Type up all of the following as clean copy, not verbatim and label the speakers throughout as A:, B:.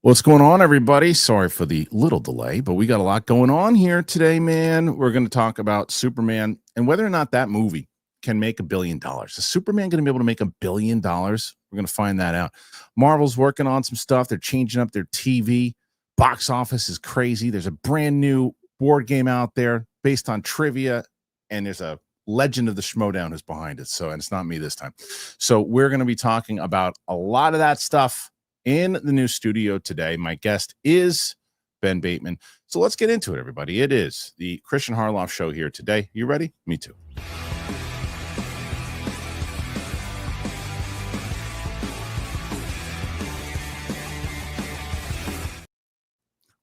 A: What's going on, everybody? Sorry for the little delay, but we got a lot going on here today, man. We're going to talk about Superman and whether or not that movie can make $1 billion. Is Superman going to be able to make $1 billion? We're going to find that out. Marvel's working on some stuff. They're changing up their TV. Box office is crazy. There's a brand new board game out there based on trivia, and there's a legend of the Schmodown who's behind it. And it's not me this time. So we're going to be talking about a lot of that stuff in the new studio today. My guest is Ben Bateman. So let's get into it, everybody. It is the Kristian Harloff Show here today. You ready? Me too.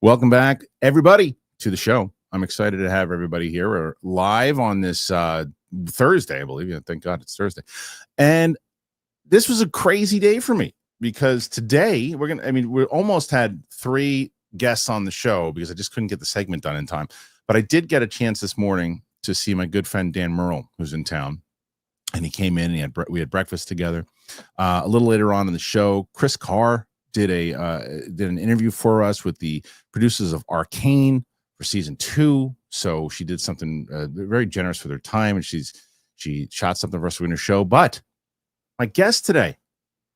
A: Welcome back, everybody, to the show. I'm excited to have everybody here. We're live on this Thursday, I believe. Thank God it's Thursday. And this was a crazy day for me, because today we almost had 3 guests on the show because I just couldn't get the segment done in time. But I did get a chance this morning to see my good friend Dan Merle, who's in town, and he came in and we had breakfast together. A little later on in the show, Kris Carr did an interview for us with the producers of Arcane for season 2. So she did something very generous for their time, and she shot something for us in her show. But my guest today,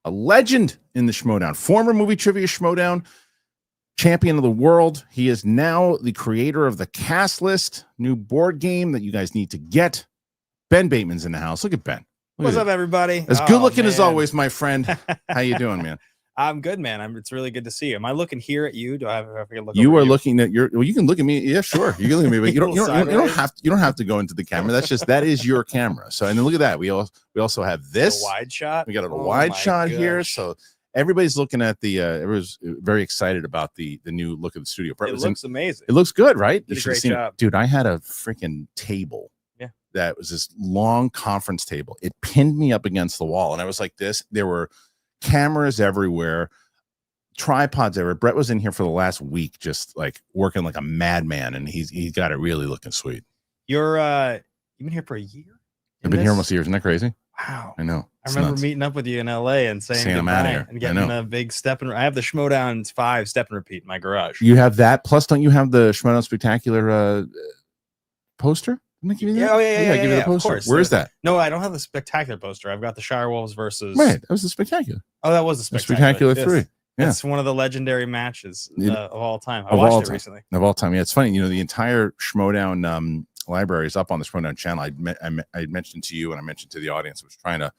A: a legend in the Schmodown, former movie trivia Schmodown champion of the world. He is now the creator of the Cast List, new board game that you guys need to get. Ben Bateman's in the house. Look at Ben.
B: What's up, everybody?
A: As good looking as always, my friend. How you doing, man?
B: I'm good, man. It's really good to see you. Am I looking here at you? Do I have to look?
A: You are looking at your. Well, you can look at me. Yeah, sure. You can look at me, but you don't have to go into the camera. That is your camera. So, and then look at that. We also have this
B: a wide shot.
A: We got a wide shot here. So everybody's looking at the. Everyone's very excited about the new look of the studio.
B: It looks amazing.
A: It looks good, right?
B: Did a great job,
A: dude. I had a freaking table. Yeah, that was this long conference table. It pinned me up against the wall, and I was like this. There were cameras everywhere, tripods everywhere. Brett was in here for the last week, just like working like a madman, and he's got it really looking sweet.
B: You've been here for a year?
A: I've been here almost a year. Isn't that crazy?
B: Wow.
A: I know.
B: I remember meeting up with you in LA and saying
A: I'm out of here
B: and getting a big step and I have the Schmodown 5 step and repeat in my garage.
A: You have that, plus don't you have the Schmodown Spectacular poster? Didn't I give you that?
B: Yeah,
A: give you the poster. Where is that?
B: No, I don't have the Spectacular poster. I've got the Shire Wolves versus.
A: Right, that was the Spectacular.
B: Oh, that was the Spectacular
A: 3. Yeah.
B: It's one of the legendary matches of all time. I watched it recently.
A: Of all time. Yeah, it's funny. The entire Schmodown library is up on the Schmodown channel. I mentioned to you, and I mentioned to the audience, I was trying to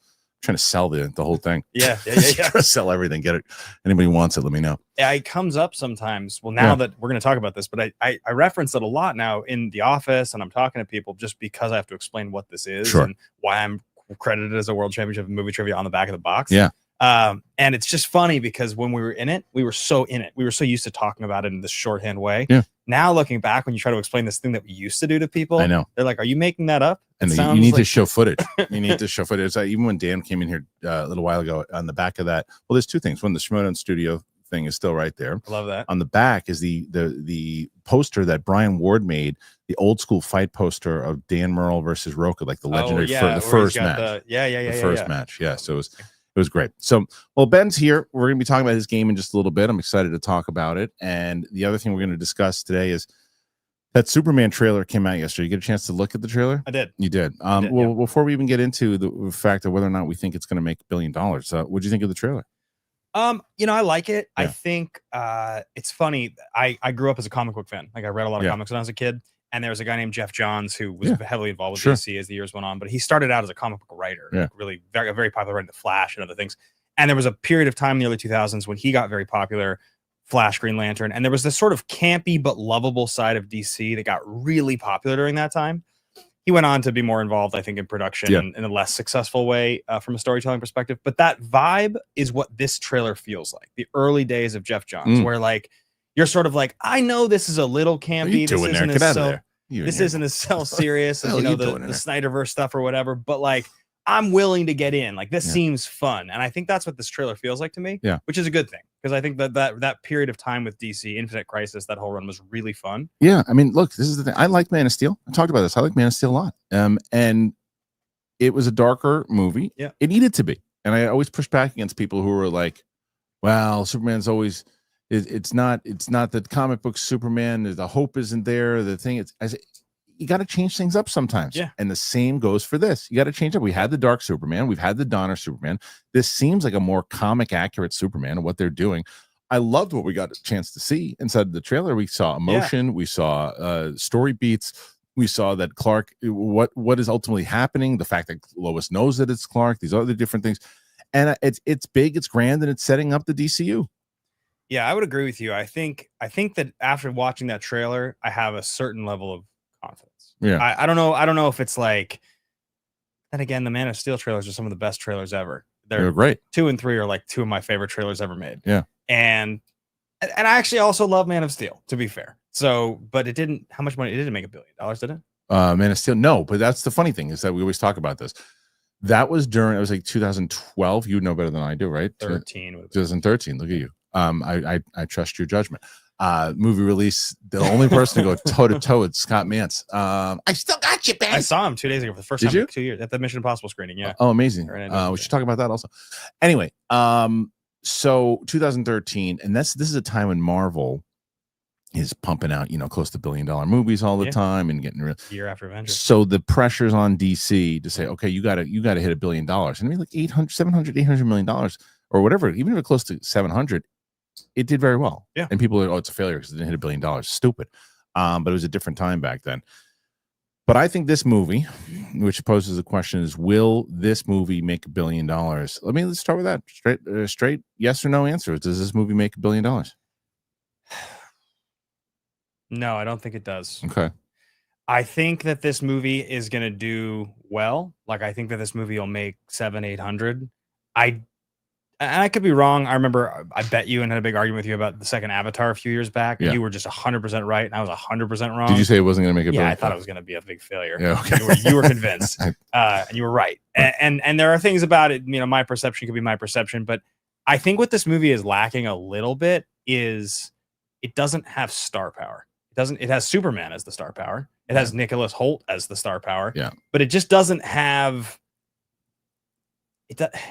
A: sell the whole thing.
B: Yeah.
A: Trying to sell everything. Get it. Anybody wants it, let me know.
B: Yeah, it comes up sometimes. Well, now that we're going to talk about this, but I reference it a lot now in the office, and I'm talking to people just because I have to explain what this is and why I'm credited as a world championship of movie trivia on the back of the box.
A: Yeah.
B: And it's just funny because when we were in it, we were so used to talking about it in this shorthand way.
A: Yeah.
B: Now looking back, when you try to explain this thing that we used to do to people,
A: I know
B: they're like, "Are you making that up?"
A: And you need to show footage. You need to show footage. Even when Dan came in here a little while ago, on the back of that, well, there's 2 things. One, the Schmodown studio thing is still right there.
B: I love that.
A: On the back is the poster that Brian Ward made, the old school fight poster of Dan Merle versus Roka, like the legendary the first match.
B: The
A: first match. Yeah. So it was great. So, well, Ben's here. We're going to be talking about his game in just a little bit. I'm excited to talk about it. And the other thing we're going to discuss today is that Superman trailer came out yesterday. You get a chance to look at the trailer?
B: I did.
A: You did. Before we even get into the fact of whether or not we think it's going to make $1 billion, what do you think of the trailer?
B: I like it. Yeah. I think it's funny. I grew up as a comic book fan. Like I read a lot of comics when I was a kid. And there was a guy named Jeff Johns who was heavily involved with DC as the years went on. But he started out as a comic book writer, really very popular writing The Flash and other things. And there was a period of time in the early 2000s when he got very popular, Flash, Green Lantern. And there was this sort of campy but lovable side of DC that got really popular during that time. He went on to be more involved, I think, in production in a less successful way from a storytelling perspective. But that vibe is what this trailer feels like. The early days of Jeff Johns, where like, you're sort of like, I know this is a little campy. This isn't as serious as the Snyderverse stuff or whatever, but like I'm willing to get in. Like this seems fun. And I think that's what this trailer feels like to me, which is a good thing. Because I think that period of time with DC, Infinite Crisis, that whole run was really fun.
A: Yeah. I mean, look, this is the thing. I like Man of Steel. I talked about this. I like Man of Steel a lot. And it was a darker movie.
B: Yeah.
A: It needed to be. And I always push back against people who were like, well, Superman's always It's not that comic book Superman, the hope isn't there. The thing you got to change things up sometimes.
B: Yeah.
A: And the same goes for this. You got to change up. We had the Dark Superman. We've had the Donner Superman. This seems like a more comic accurate Superman of what they're doing. I loved what we got a chance to see inside the trailer. We saw emotion. We saw story beats. We saw that Clark, what is ultimately happening. The fact that Lois knows that it's Clark, these other different things. And it's big, it's grand, and it's setting up the DCU.
B: Yeah, I would agree with you. I think that after watching that trailer, I have a certain level of confidence.
A: Yeah.
B: I don't know if it's like, and again, the Man of Steel trailers are some of the best trailers ever. They're
A: great.
B: 2 and 3 are like 2 of my favorite trailers ever made.
A: Yeah.
B: And I actually also love Man of Steel, to be fair. So, but it didn't, how much money? It didn't make $1 billion, did it?
A: Man of Steel, no, but that's the funny thing is that we always talk about this. That was it was like 2012. You know better than I do, right? 2013. Look at you. I trust your judgment. Movie release, the only person to go toe to toe with Scott Mantz. I still got you, man.
B: I saw him 2 days ago for the first time in 2 years at the Mission Impossible screening. Yeah.
A: Oh, amazing. We should talk about that also. Anyway, so 2013, and this is a time when Marvel is pumping out, close to $1 billion movies all the time and getting real
B: year after Avengers.
A: So the pressure's on DC to say, okay, you got to hit $1 billion. And I mean, like $800 million or whatever, even if it's close to 700, it did very well.
B: Yeah.
A: And people are, oh, it's a failure because it didn't hit $1 billion. Stupid. But it was a different time back then. But I think this movie, which poses the question, is will this movie make $1 billion? Let's start with that. Straight yes or no answer. Does this movie make $1 billion?
B: No, I don't think it does.
A: Okay.
B: I think that this movie is going to do well. Like, I think that this movie will make 700-800. I could be wrong. I remember I bet you and had a big argument with you about the second Avatar a few years back. Yeah. You were just 100% right, and I was 100% wrong.
A: Did you say it wasn't going to make $1 billion?
B: Yeah, I thought it was going to be a big failure.
A: Yeah, okay.
B: You were convinced, and you were right. And there are things about it. My perception could be my perception, but I think what this movie is lacking a little bit is it doesn't have star power. It has Superman as the star power. It has Nicholas Hoult as the star power.
A: Yeah.
B: But it just doesn't have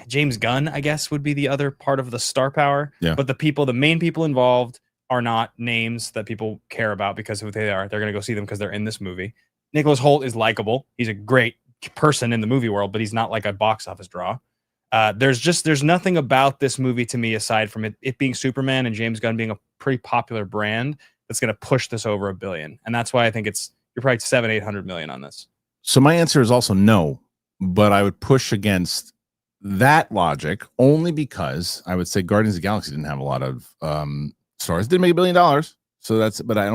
B: James Gunn, I guess, would be the other part of the star power.
A: Yeah.
B: But the main people involved are not names that people care about because of who they are. They're going to go see them because they're in this movie. Nicholas Hoult is likable. He's a great person in the movie world, but he's not like a box office draw. There's nothing about this movie to me aside from it being Superman and James Gunn being a pretty popular brand that's going to push this over $1 billion. And that's why I think you're probably 700-800 million on this.
A: So my answer is also no, but I would push against that logic only because I would say Guardians of the Galaxy didn't have a lot of stars. It didn't make $1 billion. So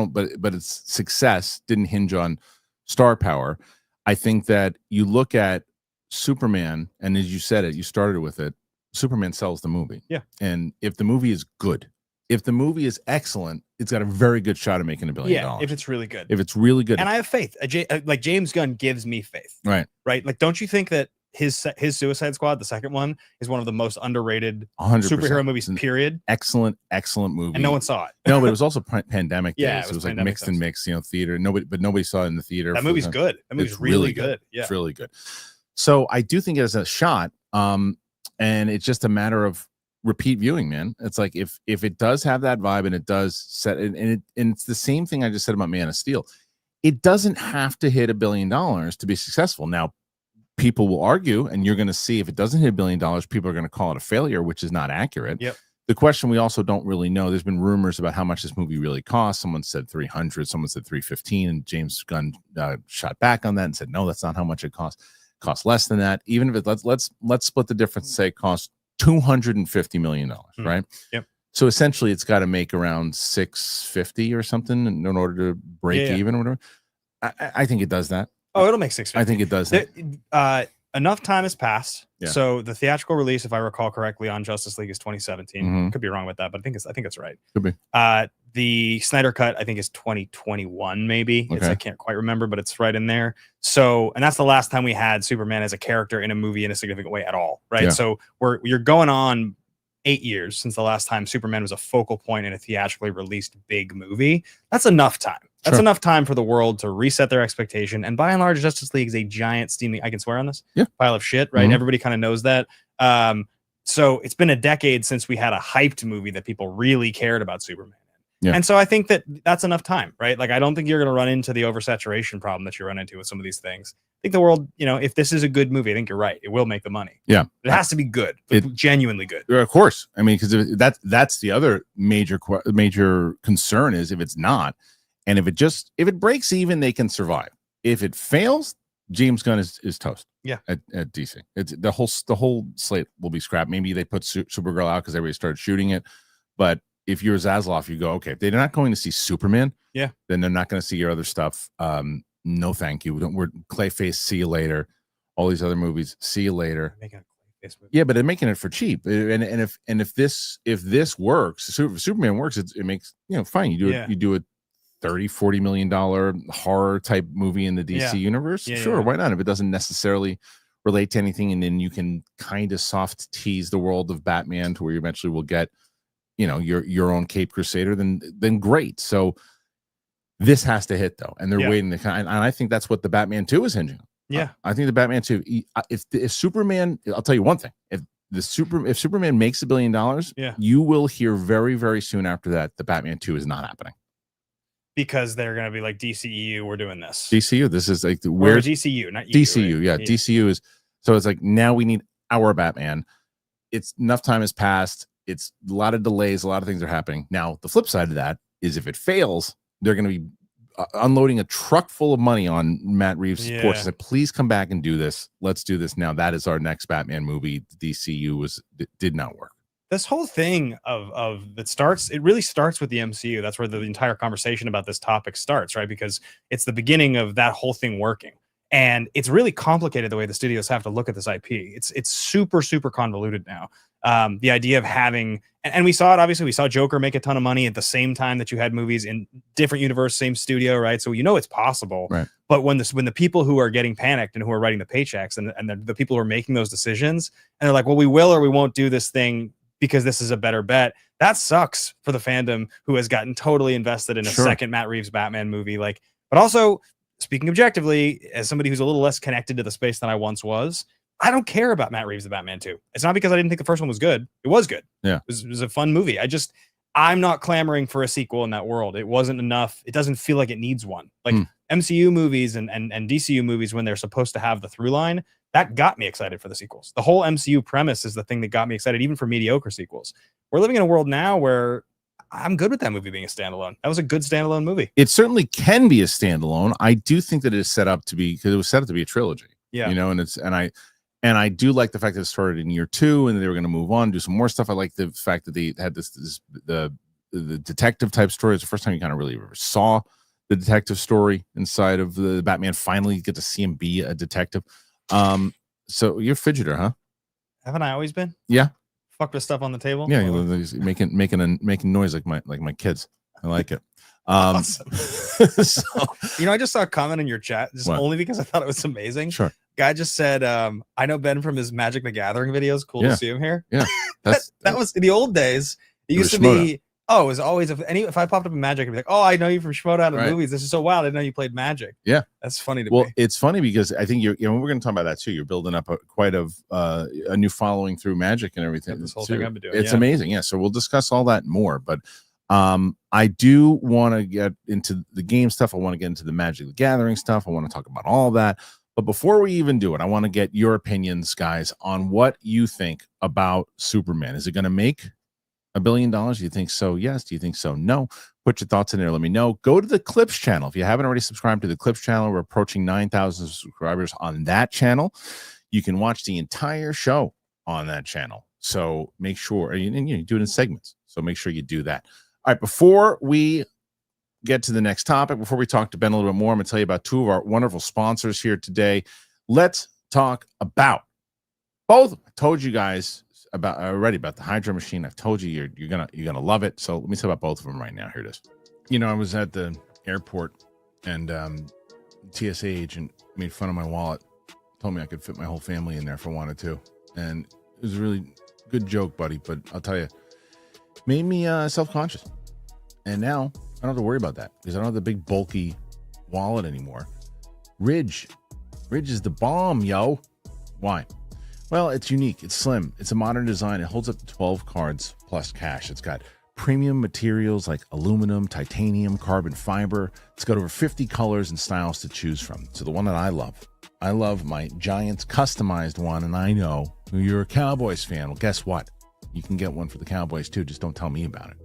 A: but its success didn't hinge on star power. I think that you look at Superman, and as you said it, you started with it, Superman sells the movie.
B: Yeah.
A: And if the movie is good, if the movie is excellent, it's got a very good shot of making $1 billion.
B: Yeah, if it's really good.
A: If it's really good.
B: And I have faith. Like James Gunn gives me faith.
A: Right.
B: Right? Like, don't you think that his Suicide Squad, the second one, is one of the most underrated
A: 100%.
B: superhero movies, period?
A: Excellent movie.
B: And no one saw it.
A: No, but it was also pandemic days.
B: Yeah,
A: it was like mixed, theater. Nobody saw it in the theater.
B: That movie's good. That movie's really good. Yeah.
A: It's really good. So I do think it has a shot. And it's just a matter of repeat viewing, man. It's like if it does have that vibe and it does set and it's the same thing I just said about Man of Steel. It doesn't have to hit $1 billion to be successful. Now, people will argue, and you're going to see if it doesn't hit $1 billion, people are going to call it a failure, which is not accurate.
B: Yep.
A: The question we also don't really know. There's been rumors about how much this movie really cost. Someone said 300, someone said 315, and James Gunn shot back on that and said, no, that's not how much it costs. It costs less than that. Even if it let's split the difference and say it costs $250 million, right?
B: Yep.
A: So essentially, it's got to make around 650 or something in order to break even or whatever. I think it does that.
B: Oh, it'll make 650.
A: I think it does that.
B: Enough time has passed.
A: Yeah.
B: So the theatrical release, if I recall correctly, on Justice League is 2017.
A: Mm-hmm.
B: Could be wrong with that, but I think it's right.
A: Could be.
B: The Snyder Cut, I think, is 2021, maybe.
A: Okay.
B: I can't quite remember, but it's right in there. So, and that's the last time we had Superman as a character in a movie in a significant way at all, right?
A: Yeah.
B: So you're going on 8 years since the last time Superman was a focal point in a theatrically released big movie. That's enough time. That's enough time for the world to reset their expectation. And by and large, Justice League is a giant steaming, I can swear on this, pile of shit, right?
A: Mm-hmm.
B: Everybody kind of knows that. So it's been a decade since we had a hyped movie that people really cared about Superman.
A: Yeah.
B: And so I think that's enough time, right? Like, I don't think you're going to run into the oversaturation problem that you run into with some of these things. I think the world, if this is a good movie, I think you're right. It will make the money.
A: Yeah.
B: It has to be good, genuinely good.
A: Of course. I mean, because that's the other major concern is if it's not, and if it breaks even, they can survive. If it fails, James Gunn is toast.
B: Yeah.
A: At DC. It's the whole slate will be scrapped. Maybe they put Supergirl out because everybody started shooting it. But if you're Zaslav, you go, okay, if they're not going to see Superman, then they're not going to see your other stuff. No, thank you. We're Clayface, see you later. All these other movies, see you later. Yeah, but they're making it for cheap. And if this works, if Superman works, it makes fine. You do a $30-40 million horror type movie in the DC universe. Sure, why not? If it doesn't necessarily relate to anything, and then you can kind of soft tease the world of Batman to where you eventually will get your own Cape Crusader, then great. So this has to hit though, and they're waiting to and I think that's what the Batman 2 is hinging on.
B: Yeah,
A: I think the Batman 2. If Superman, I'll tell you one thing: if Superman makes $1 billion, you will hear very, very soon after that the Batman 2 is not happening
B: because they're going to be like, DCU, we're doing this.
A: DCU, this is like where
B: DCU, not you,
A: DCU, right? Yeah, DCU is. So it's like now we need our Batman. It's enough time has passed. It's a lot of delays. A lot of things are happening. Now, the flip side of that is if it fails, they're going to be unloading a truck full of money on Matt Reeves' porch. Said, please come back and do this. Let's do this now. That is our next Batman movie. DCU did not work.
B: This whole thing it really starts with the MCU. That's where the entire conversation about this topic starts, right? Because it's the beginning of that whole thing working. And it's really complicated the way the studios have to look at this IP. It's super, super convoluted now. The idea of having, and we saw it, obviously, we saw Joker make a ton of money at the same time that you had movies in different universe, same studio, right? So it's possible.
A: Right.
B: But when the people who are getting panicked and who are writing the paychecks and the people who are making those decisions, and they're like, well, we will or we won't do this thing because this is a better bet. That sucks for the fandom who has gotten totally invested in a second Matt Reeves Batman movie. But also, speaking objectively, as somebody who's a little less connected to the space than I once was, I don't care about Matt Reeves' The Batman 2. It's not because I didn't think the first one was good. It was good.
A: Yeah.
B: It was a fun movie. I'm not clamoring for a sequel in that world. It wasn't enough. It doesn't feel like it needs one. MCU movies and DCU movies, when they're supposed to have the through line, that got me excited for the sequels. The whole MCU premise is the thing that got me excited, even for mediocre sequels. We're living in a world now where I'm good with that movie being a standalone. That was a good standalone movie.
A: It certainly can be a standalone. I do think that it is set up to be, because it was set up to be a trilogy.
B: Yeah.
A: And I do like the fact that it started in year 2 and they were going to move on, do some more stuff. I like the fact that they had the detective type story. It's the first time you kind of really ever saw the detective story inside of the Batman. Finally get to see him be a detective. So you're a fidgeter, huh?
B: Haven't I always been?
A: Yeah.
B: Fuck with stuff on the table.
A: Yeah, making noise like my kids. I like it.
B: Awesome. So, I just saw a comment in your chat just only because I thought it was amazing.
A: Sure.
B: Guy just said, I know Ben from his Magic the Gathering videos. Cool to see him here.
A: Yeah.
B: That was in the old days. It used to be, it was always if I popped up in Magic, I'd be like, oh, I know you from Schmoedown and movies. This is so wild. I didn't know you played Magic.
A: Yeah.
B: That's funny to me. Well,
A: it's funny because I think we're going to talk about that too. You're building up a new following through Magic and everything.
B: This whole thing I've been doing.
A: It's amazing. Yeah. So we'll discuss all that more, but I do want to get into the game stuff. I want to get into the Magic the Gathering stuff. I want to talk about all that. But before we even do it, I want to get your opinions, guys, on what you think about Superman. Is it going to make $1 billion? Do you think so? Yes. Do you think so? No. Put your thoughts in there. Let me know. Go to the Clips channel. If you haven't already subscribed to the Clips channel, we're approaching 9,000 subscribers on that channel. You can watch the entire show on that channel. So make sure, and you do it in segments. So make sure you do that. All right. Before we get to the next topic, before we talk to Ben a little bit more, I'm going to tell you about two of our wonderful sponsors here today. Let's talk about both. I told you guys already about the Hydro Machine. I've told you you're gonna love it. So let me tell you about both of them right now. Here it is. I was at the airport and TSA agent made fun of my wallet, told me I could fit my whole family in there if I wanted to, and it was a really good joke, buddy. But I'll tell you, made me self-conscious, and now I don't have to worry about that because I don't have the big bulky wallet anymore. Ridge is the bomb, yo. Why? Well, it's unique. It's slim. It's a modern design. It holds up to 12 cards plus cash. It's got premium materials like aluminum, titanium, carbon fiber. It's got over 50 colors and styles to choose from. So the one that I love my Giants customized one, and I know you're a Cowboys fan. Well, guess what? You can get one for the Cowboys too. Just don't tell me about it.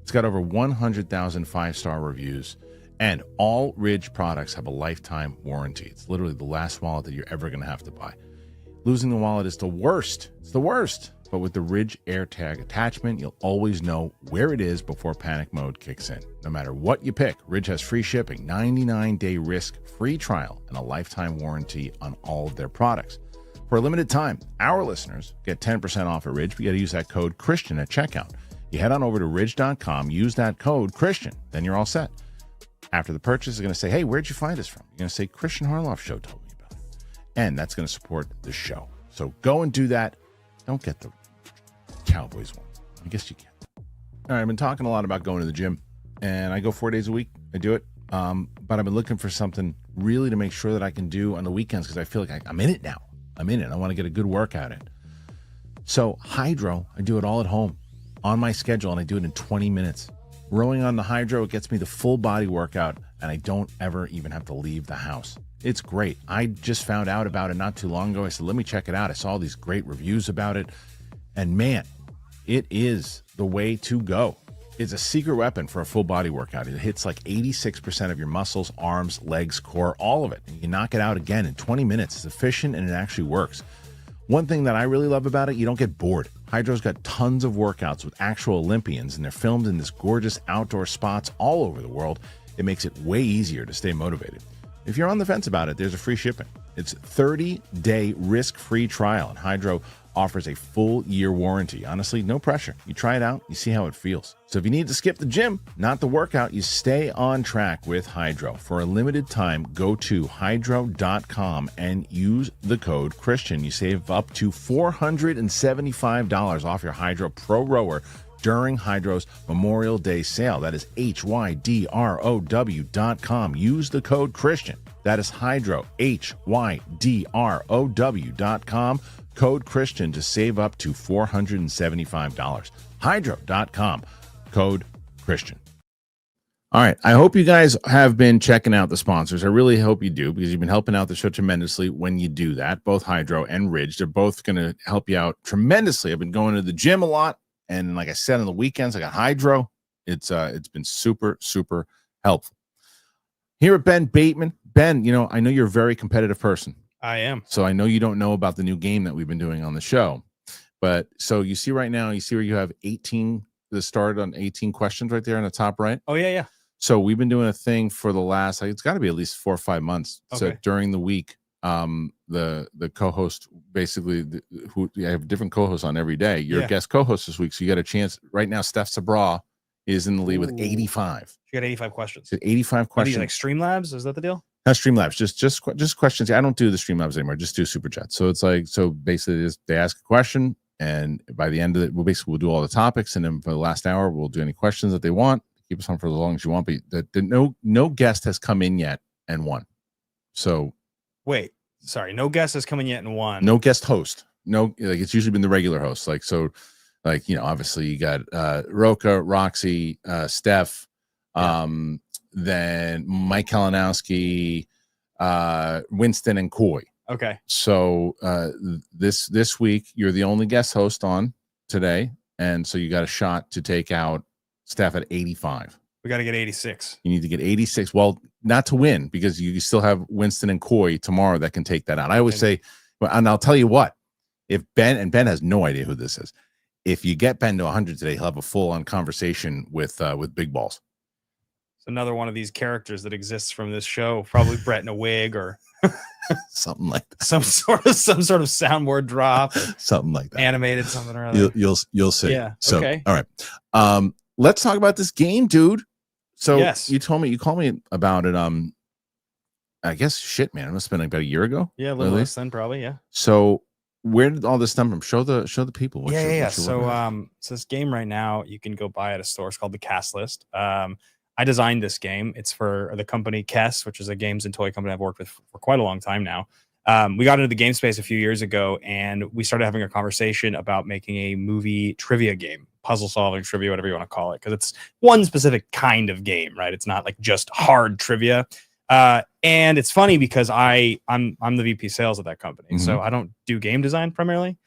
A: It's got over 100,000 five-star reviews, and all Ridge products have a lifetime warranty. It's literally the last wallet that you're ever going to have to buy. Losing the wallet is the worst. It's the worst. But with the Ridge AirTag attachment, you'll always know where it is before panic mode kicks in. No matter what you pick, Ridge has free shipping, 99-day risk-free trial, and a lifetime warranty on all of their products. For a limited time, our listeners get 10% off at Ridge. But you got to use that code Kristian at checkout. You head on over to ridge.com, use that code Kristian, then you're all set. After the purchase, is going to say, hey, where'd you find us from? You're going to say, Kristian Harloff Show told me about it. And that's going to support the show. So go and do that. Don't get the Cowboys one. I guess you can. All right, I've been talking a lot about going to the gym, and I go 4 days a week. I do it. But I've been looking for something really to make sure that I can do on the weekends because I feel like I'm in it now. I'm in it. I want to get a good workout in. So Hydro, I do it all at home on my schedule, and I do it in 20 minutes. Rowing on the Hydro, it gets me the full body workout, and I don't ever even have to leave the house. It's great. I just found out about it not too long ago. I said, let me check it out. I saw all these great reviews about it, and man, it is the way to go. It's a secret weapon for a full body workout. It hits like 86% of your muscles, arms, legs, core, all of it. And you can knock it out again in 20 minutes. It's efficient and it actually works. One thing that I really love about it, you don't get bored. Hydro's got tons of workouts with actual Olympians, and they're filmed in this gorgeous outdoor spots all over the world. It makes it way easier to stay motivated. If you're on the fence about it, there's a free shipping. It's a 30-day risk-free trial, and Hydro offers a full year warranty. Honestly, no pressure. You try it out, you see how it feels. So if you need to skip the gym, not the workout, you stay on track with Hydro. For a limited time, go to hydro.com and use the code Kristian. You save up to $475 off your Hydro Pro Rower during Hydro's Memorial Day sale. That is hydrow.com. Use the code Kristian. That is Hydro, hydrow.com. Code Kristian to save up to $475. Hydro.com. Code Kristian. All right. I hope you guys have been checking out the sponsors. I really hope you do, because you've been helping out the show tremendously when you do that. Both Hydro and Ridge, they're both going to help you out tremendously. I've been going to the gym a lot, and like I said, on the weekends, I got Hydro. It's been super, super helpful. Here at Ben Bateman. Ben, you know, I know you're a very competitive person.
B: I am.
A: So I know you don't know about the new game that we've been doing on the show. But so you see right now, you see where you have 18, the start on 18 questions right there on the top right.
B: Oh, yeah, yeah.
A: So we've been doing a thing for the last, it's got to be at least 4 or 5 months. Okay. So during the week, the co-host, basically, who I have different co-hosts on every day. You're a guest co-host this week, so you got a chance. Right now, Steph Sabra is in the lead with 85.
B: She got 85 questions.
A: So 85 questions.
B: Like Streamlabs? Is that the deal?
A: Not Streamlabs, just questions. I don't do the Streamlabs anymore. Just do Super Chat. So it's like, so basically they ask a question, and by the end of it, we'll do all the topics, and then for the last hour, we'll do any questions that they want. Keep us on for as long as you want. But no guest has come in yet and won. So
B: wait, sorry, no guest has come in yet and won.
A: No guest host. No, like it's usually been the regular host. Like so, like you know, obviously you got Roka, Roxy, Steph. Then Mike Kalinowski, Winston, and Coy.
B: Okay.
A: So this week you're the only guest host on today, and so you got a shot to take out Steph at 85.
B: We got to get 86.
A: You need to get 86. Well, not to win, because you still have Winston and Coy tomorrow that can take that out. I always say, and I'll tell you what, if Ben has no idea who this is, if you get Ben to 100 today, he'll have a full-on conversation with Big Balls.
B: Another one of these characters that exists from this show, probably Brett in a wig or
A: something like that.
B: Some sort of soundboard drop,
A: something like that,
B: animated something or other.
A: You'll see.
B: Yeah.
A: So,
B: okay.
A: All right. Let's talk about this game, dude. So
B: yes.
A: you called me about it. I guess shit, man. It must have been like about a year ago.
B: Yeah, a little less than probably. Yeah.
A: So where did all this stem from? Show the people.
B: So this game right now you can go buy at a store. It's called the Cast List. I designed this game. It's for the company Kess, which is a games and toy company I've worked with for quite a long time now. we got into the game space a few years ago, and we started having a conversation about making a movie trivia game, puzzle solving trivia, whatever you want to call it, because it's one specific kind of game, right? It's not like just hard trivia. And it's funny because I'm the VP sales of that company, so I don't do game design primarily.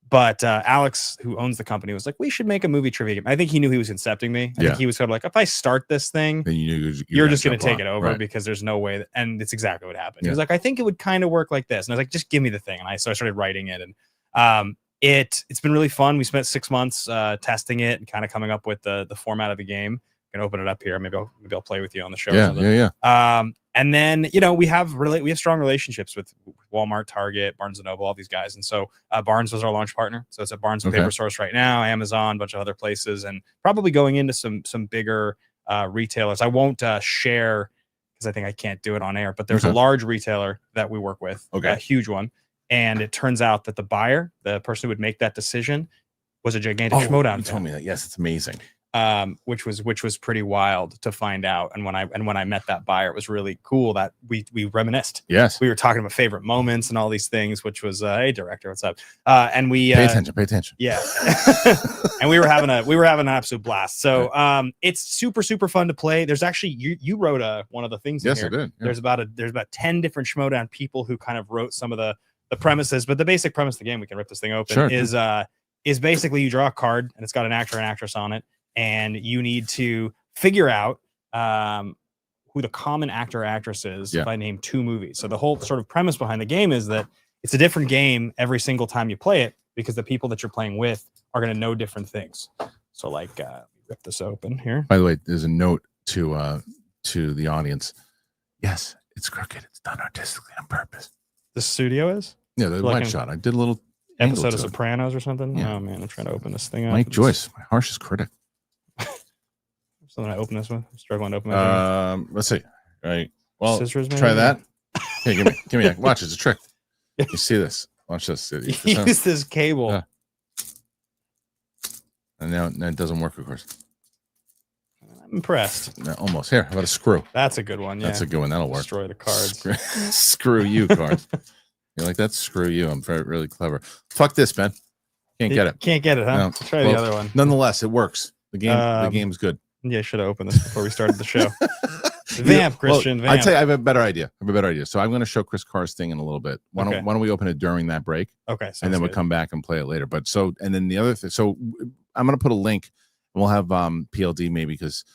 B: But Alex, who owns the company, was like, we should make a movie trivia game. I think he knew he was incepting me. I think he was sort of like, if I start this thing, then you're just going to take it over because there's no way. And it's exactly what happened. He was like, I think it would kind of work like this. And I was like, just give me the thing. And so I started writing it. And it's been really fun. We spent 6 months testing it and kind of coming up with the format of the game. I'm going to open it up here. Maybe I'll play with you on the show.
A: Yeah.
B: And then, we have strong relationships with Walmart, Target, Barnes & Noble, all these guys. And so Barnes was our launch partner. So it's at Barnes & Paper Source right now, Amazon, a bunch of other places, and probably going into some bigger retailers. I won't share because I think I can't do it on air, but there's a large retailer that we work with, a huge one. And it turns out that the buyer, the person who would make that decision, was a gigantic Schmodown.
A: You told me that. Yes, it's amazing.
B: Which was pretty wild to find out. And when I met that buyer, it was really cool that we reminisced.
A: Yes,
B: we were talking about favorite moments and all these things, which was hey director, what's up? And we
A: pay attention.
B: Yeah, and we were having an absolute blast. So it's super fun to play. There's actually you wrote one of the things.
A: Yes,
B: in here.
A: I did. Yeah.
B: There's about 10 different Schmodown people who kind of wrote some of the premises, but the basic premise of the game, we can rip this thing open, is basically you draw a card and it's got an actor and actress on it. And you need to figure out who the common actor or actress is if I name 2 movies. So the whole sort of premise behind the game is that it's a different game every single time you play it because the people that you're playing with are going to know different things. So rip this open here.
A: By the way, there's a note to the audience. Yes, it's crooked. It's done artistically on purpose.
B: The studio is?
A: Yeah, the wide shot. I did a little
B: episode of Sopranos or something. Yeah. Oh man, I'm trying to open this thing up.
A: Mike Joyce, my harshest critic.
B: Something I open this one. I'm struggling to open it.
A: Let's see. All right. Well,
B: scissors,
A: try that. Hey, give me that. Watch, it's a trick. You see this? Watch this.
B: Use this cable.
A: Yeah. And now it doesn't work, of course.
B: I'm impressed.
A: No, almost. Here, how about a screw?
B: That's a good one. Yeah.
A: That's a good one. That'll work.
B: Destroy the cards.
A: Screw you, cards. You like that? Screw you. I'm really clever. Fuck this, Ben. Can't get it.
B: Can't get it, huh? No. Try the other one.
A: Nonetheless, it works. The game's good.
B: Yeah, I should have opened this before we started the show. Vamp, Kristian. Vamp.
A: I'd say I have a better idea. So I'm going to show Kris Carr's thing in a little bit. Why don't we open it during that break?
B: Okay.
A: And then we'll come back and play it later. And then the other thing. So I'm going to put a link. And we'll have PLD maybe because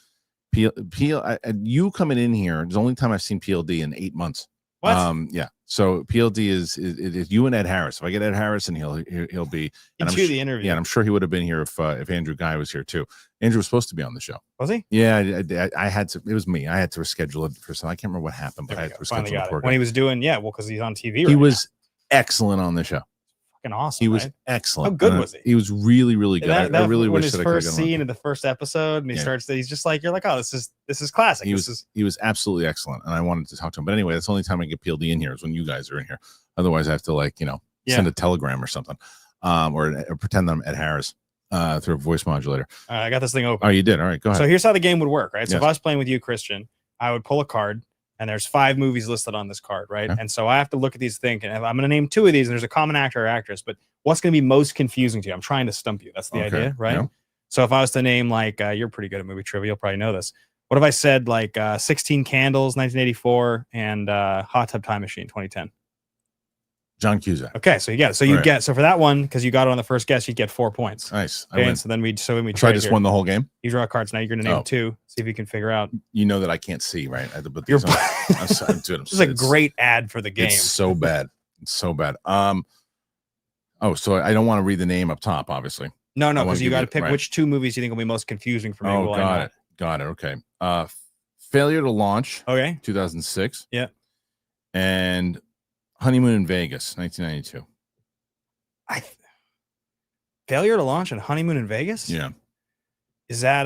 A: you coming in here. It's the only time I've seen PLD in 8 months.
B: What?
A: Yeah. So PLD is you and Ed Harris. If I get Ed Harris, and he'll be
B: into the interview.
A: Yeah, and I'm sure he would have been here if Andrew Guy was here too. Andrew was supposed to be on the show.
B: Was he?
A: Yeah, I had to. It was me. I had to reschedule it for some. I can't remember what happened, but I had to reschedule it.
B: When he was doing, because he's on TV.
A: He was excellent on the show.
B: Fucking awesome.
A: He was excellent.
B: How good was he?
A: He was really, really good. I really wish that I could have
B: his first scene in the first episode, and he starts. He's just like, you're like, oh, this is classic.
A: He was absolutely excellent, and I wanted to talk to him. But anyway, that's the only time I get PLD in here is when you guys are in here. Otherwise, I have to send a telegram or something, or pretend that I'm Ed Harris through a voice modulator.
B: I got this thing open.
A: Oh, you did? All right, go ahead.
B: So here's how the game would work, right? So if I was playing with you, Kristian, I would pull a card. And there's 5 movies listed on this card, right? Okay. And so I have to look at these things, and I'm going to name 2 of these, and there's a common actor or actress, but what's going to be most confusing to you? I'm trying to stump you. That's the idea, right? Yeah. So if I was to name, you're pretty good at movie trivia, you'll probably know this. What if I said, 16 Candles, 1984, and Hot Tub Time Machine, 2010?
A: John Cusack.
B: Okay, so you get it. So for that one, because you got it on the first guess, you get 4 points.
A: Nice.
B: Okay, and so then we
A: so I just won the whole game.
B: You draw cards. Now you're going to name 2. See if you can figure out.
A: You know that I can't see, right? I had to put
B: these on. This is a great ad for the game.
A: It's so bad. It's so bad. So I don't want to read the name up top, obviously.
B: No, because you got to pick which 2 movies you think will be most confusing for me.
A: Oh, got it. Okay. Failure to Launch.
B: Okay.
A: 2006.
B: Yeah.
A: And Honeymoon in Vegas, 1992.
B: Failure to Launch and Honeymoon in Vegas?
A: Yeah.
B: Is that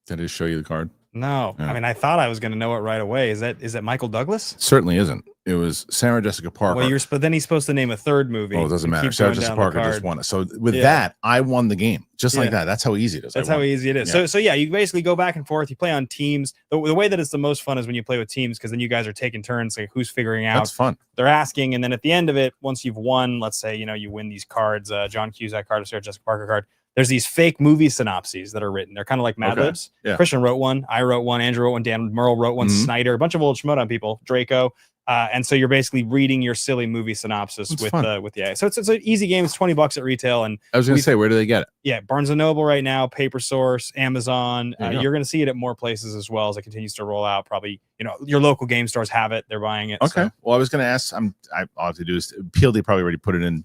A: Did I just show you the card?
B: No.
A: Yeah.
B: I mean, I thought I was going to know it right away. Is that Michael Douglas?
A: Certainly isn't. It was Sarah Jessica Parker.
B: Well, but then he's supposed to name a third movie.
A: Oh, it doesn't matter. Sarah Jessica Parker just won it. So with that, I won the game. Just like that. That's how easy it is.
B: That's how easy it is. So yeah, you basically go back and forth. You play on teams. The way that it's the most fun is when you play with teams, because then you guys are taking turns, like who's figuring out.
A: That's fun.
B: They're asking, and then at the end of it, once you've won, let's say you win these cards, John Cusack card, Sarah Jessica Parker card. There's these fake movie synopses that are written. They're kind of like Mad Libs. Yeah. Kristian wrote one. I wrote one. Andrew wrote one. Dan Merle wrote one. Snyder, a bunch of old Schmodown people. Draco. And so you're basically reading your silly movie synopsis with the AI. So it's an easy game. It's $20 at retail. And
A: I was going to say, where do they get it?
B: Yeah, Barnes & Noble right now, Paper Source, Amazon. You're going to see it at more places as well as it continues to roll out. Probably, your local game stores have it. They're buying it.
A: Okay.
B: So.
A: Well, I was going to ask. All I have to do is PLD probably already put it in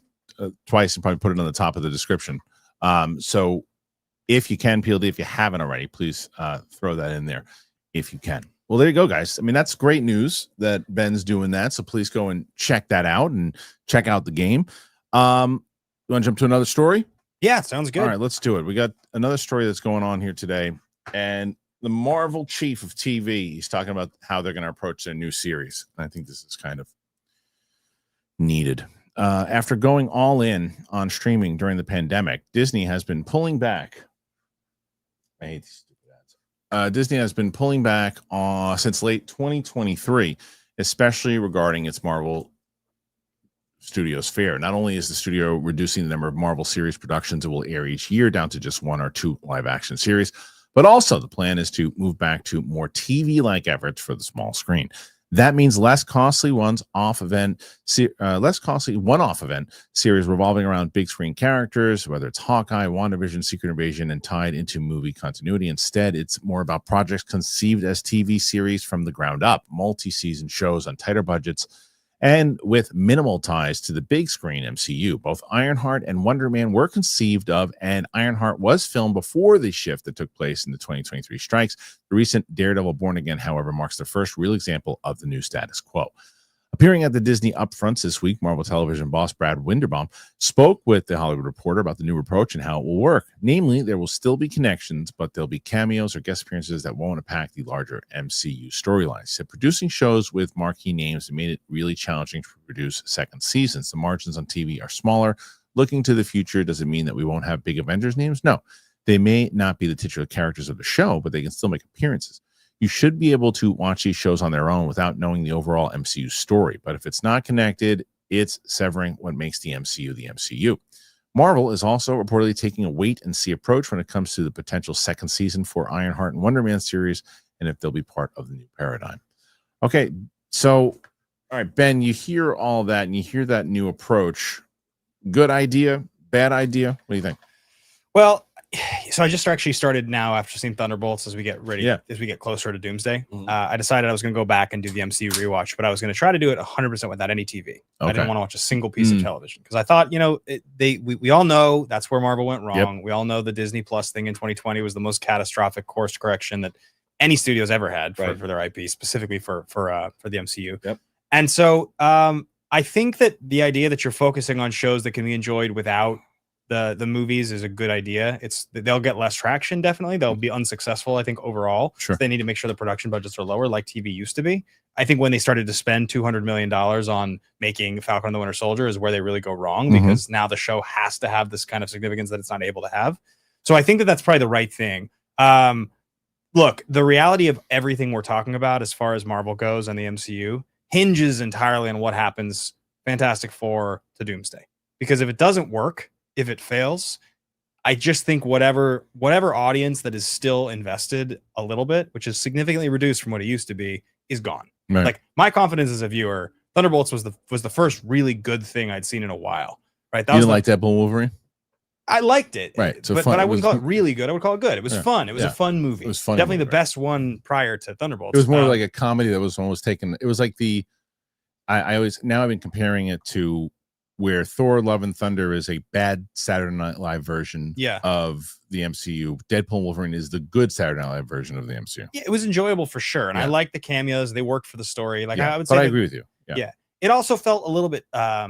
A: twice and probably put it on the top of the description. So if you can, PLD, if you haven't already, please throw that in there if you can. Well, there you go, guys. I mean, that's great news that Ben's doing that. So please go and check that out and check out the game. You want to jump to another story?
B: Yeah, sounds good.
A: All right, let's do it. We got another story that's going on here today. And the Marvel chief of TV, he's talking about how they're going to approach their new series. And I think this is kind of needed. After going all in on streaming during the pandemic, Disney has been pulling back. I hate these stupid ads. Disney has been pulling back since late 2023, especially regarding its Marvel Studios fare. Not only is the studio reducing the number of Marvel series productions it will air each year down to just 1 or 2 live-action series, but also the plan is to move back to more TV-like efforts for the small screen. That means less costly one-off event series revolving around big screen characters, whether it's Hawkeye, WandaVision, Secret Invasion, and tied into movie continuity. Instead, it's more about projects conceived as TV series from the ground up, multi-season shows on tighter budgets, and with minimal ties to the big screen MCU. Both Ironheart and Wonder Man were conceived of, and Ironheart was filmed before the shift that took place in the 2023 strikes. The recent Daredevil Born Again, however, marks the first real example of the new status quo. Appearing at the Disney upfronts this week, Marvel Television boss Brad Winderbaum spoke with The Hollywood Reporter about the new approach and how it will work. Namely, there will still be connections, but there'll be cameos or guest appearances that won't impact the larger MCU storylines. He said producing shows with marquee names made it really challenging to produce second seasons. The margins on TV are smaller. Looking to the future, does it mean that we won't have big Avengers names? No. They may not be the titular characters of the show, but they can still make appearances. You should be able to watch these shows on their own without knowing the overall MCU story. But if it's not connected, it's severing what makes the MCU the MCU. Marvel is also reportedly taking a wait-and-see approach when it comes to the potential second season for Ironheart and Wonder Man series, and if they'll be part of the new paradigm. Okay, so, all right, Ben, you hear all that, and you hear that new approach. Good idea? Bad idea? What do you think?
B: Well, so I just actually started now after seeing Thunderbolts as we get ready, as we get closer to Doomsday. I decided I was going to go back and do the MCU rewatch, but I was going to try to do it 100% without any TV. Okay. I didn't want to watch a single piece of television because I thought, we all know that's where Marvel went wrong. Yep. We all know the Disney Plus thing in 2020 was the most catastrophic course correction that any studio's ever had for their IP, specifically for the MCU. Yep. And so I think that the idea that you're focusing on shows that can be enjoyed without the movies is a good idea. They'll get less traction. Definitely they'll be unsuccessful, I think, overall. Sure. So they need to make sure the production budgets are lower like TV used to be. I think when they started to spend $200 million on making Falcon and the Winter Soldier is where they really go wrong, because now the show has to have this kind of significance that it's not able to have. So I think that that's probably the right thing. Look, the reality of everything we're talking about as far as Marvel goes and the MCU hinges entirely on what happens Fantastic Four to Doomsday. Because if it doesn't work, if it fails, I just think whatever audience that is still invested a little bit, which is significantly reduced from what it used to be, is gone. Right. Like my confidence as a viewer, Thunderbolts was the first really good thing I'd seen in a while. Right?
A: You didn't like Deadpool Wolverine?
B: I liked it.
A: Right. So
B: but I wouldn't call it really good. I would call it good. It was fun. It was a fun movie. It was fun. Definitely the best one prior to Thunderbolts.
A: It was more like a comedy that was almost taken. It was like I've been comparing it to where Thor Love and Thunder is a bad Saturday Night Live version of the MCU. Deadpool and Wolverine is the good Saturday Night Live version of the MCU.
B: Yeah, it was enjoyable for sure. And I liked the cameos. They worked for the story. Like I would say.
A: But I agree with you.
B: Yeah. It also felt a little bit, I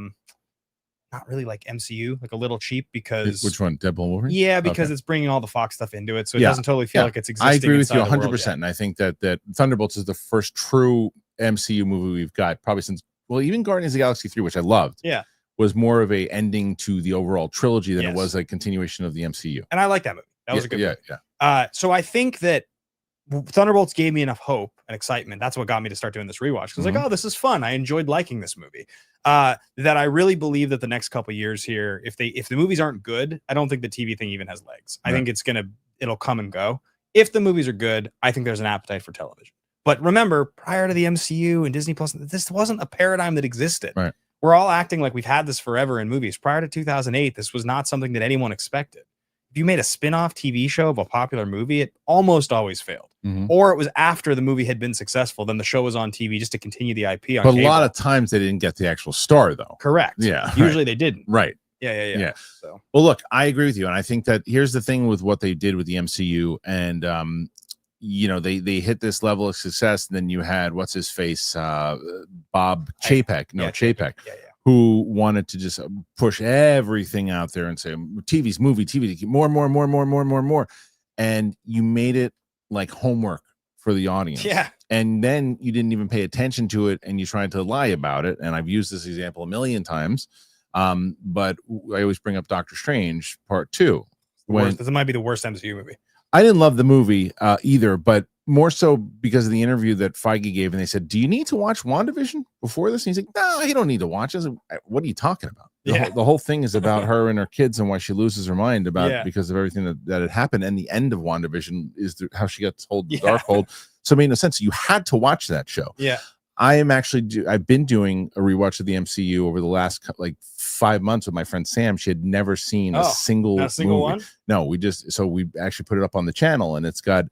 B: not really like MCU, like a little cheap because
A: which one, Deadpool Wolverine?
B: Yeah, because it's bringing all the Fox stuff into it, so it doesn't totally feel like it's existing.
A: I agree with you
B: 100%,
A: and I think that Thunderbolts is the first true MCU movie we've got probably since even Guardians of the Galaxy 3, which I loved.
B: Yeah,
A: was more of a ending to the overall trilogy than it was a continuation of the MCU.
B: And I like that movie. That was a good movie.
A: Yeah.
B: So I think that Thunderbolts gave me enough hope and excitement. That's what got me to start doing this rewatch. Because like, oh, this is fun. I enjoyed liking this movie. That I really believe that the next couple of years here, if the movies aren't good, I don't think the TV thing even has legs. I think it'll come and go. If the movies are good, I think there's an appetite for television. But remember, prior to the MCU and Disney Plus, this wasn't a paradigm that existed.
A: Right.
B: We're all acting like we've had this forever in movies. Prior to 2008, this was not something that anyone expected. If you made a spin-off TV show of a popular movie, it almost always failed. Or it was after the movie had been successful, then the show was on TV just to continue the IP on
A: But
B: cable.
A: a lot of times they didn't get the actual star, though.
B: Correct.
A: Yeah.
B: Usually they didn't.
A: Right.
B: Yeah. So,
A: well, look, I agree with you. And I think that here's the thing with what they did with the MCU. And, they hit this level of success. And then you had, what's his face? Bob Chapek. No, Chapek.
B: Yeah.
A: Who wanted to just push everything out there and say TV's movie, TV, more. And you made it like homework for the audience.
B: Yeah.
A: And then you didn't even pay attention to it and you tried to lie about it. And I've used this example a million times. But I always bring up Doctor Strange Part 2.
B: This might be the worst MCU movie.
A: I didn't love the movie either, but more so because of the interview that Feige gave, and they said, "Do you need to watch WandaVision before this?" And he's like, "No, you don't need to watch it." What are you talking about? The whole thing is about her and her kids and why she loses her mind because of everything that had happened. And the end of WandaVision is how she gets told the Darkhold. So it made no sense. You had to watch that show.
B: Yeah.
A: I've been doing a rewatch of the MCU over the last 5 months with my friend Sam. She had never seen a single movie.
B: One.
A: No, we actually put it up on the channel, and it's got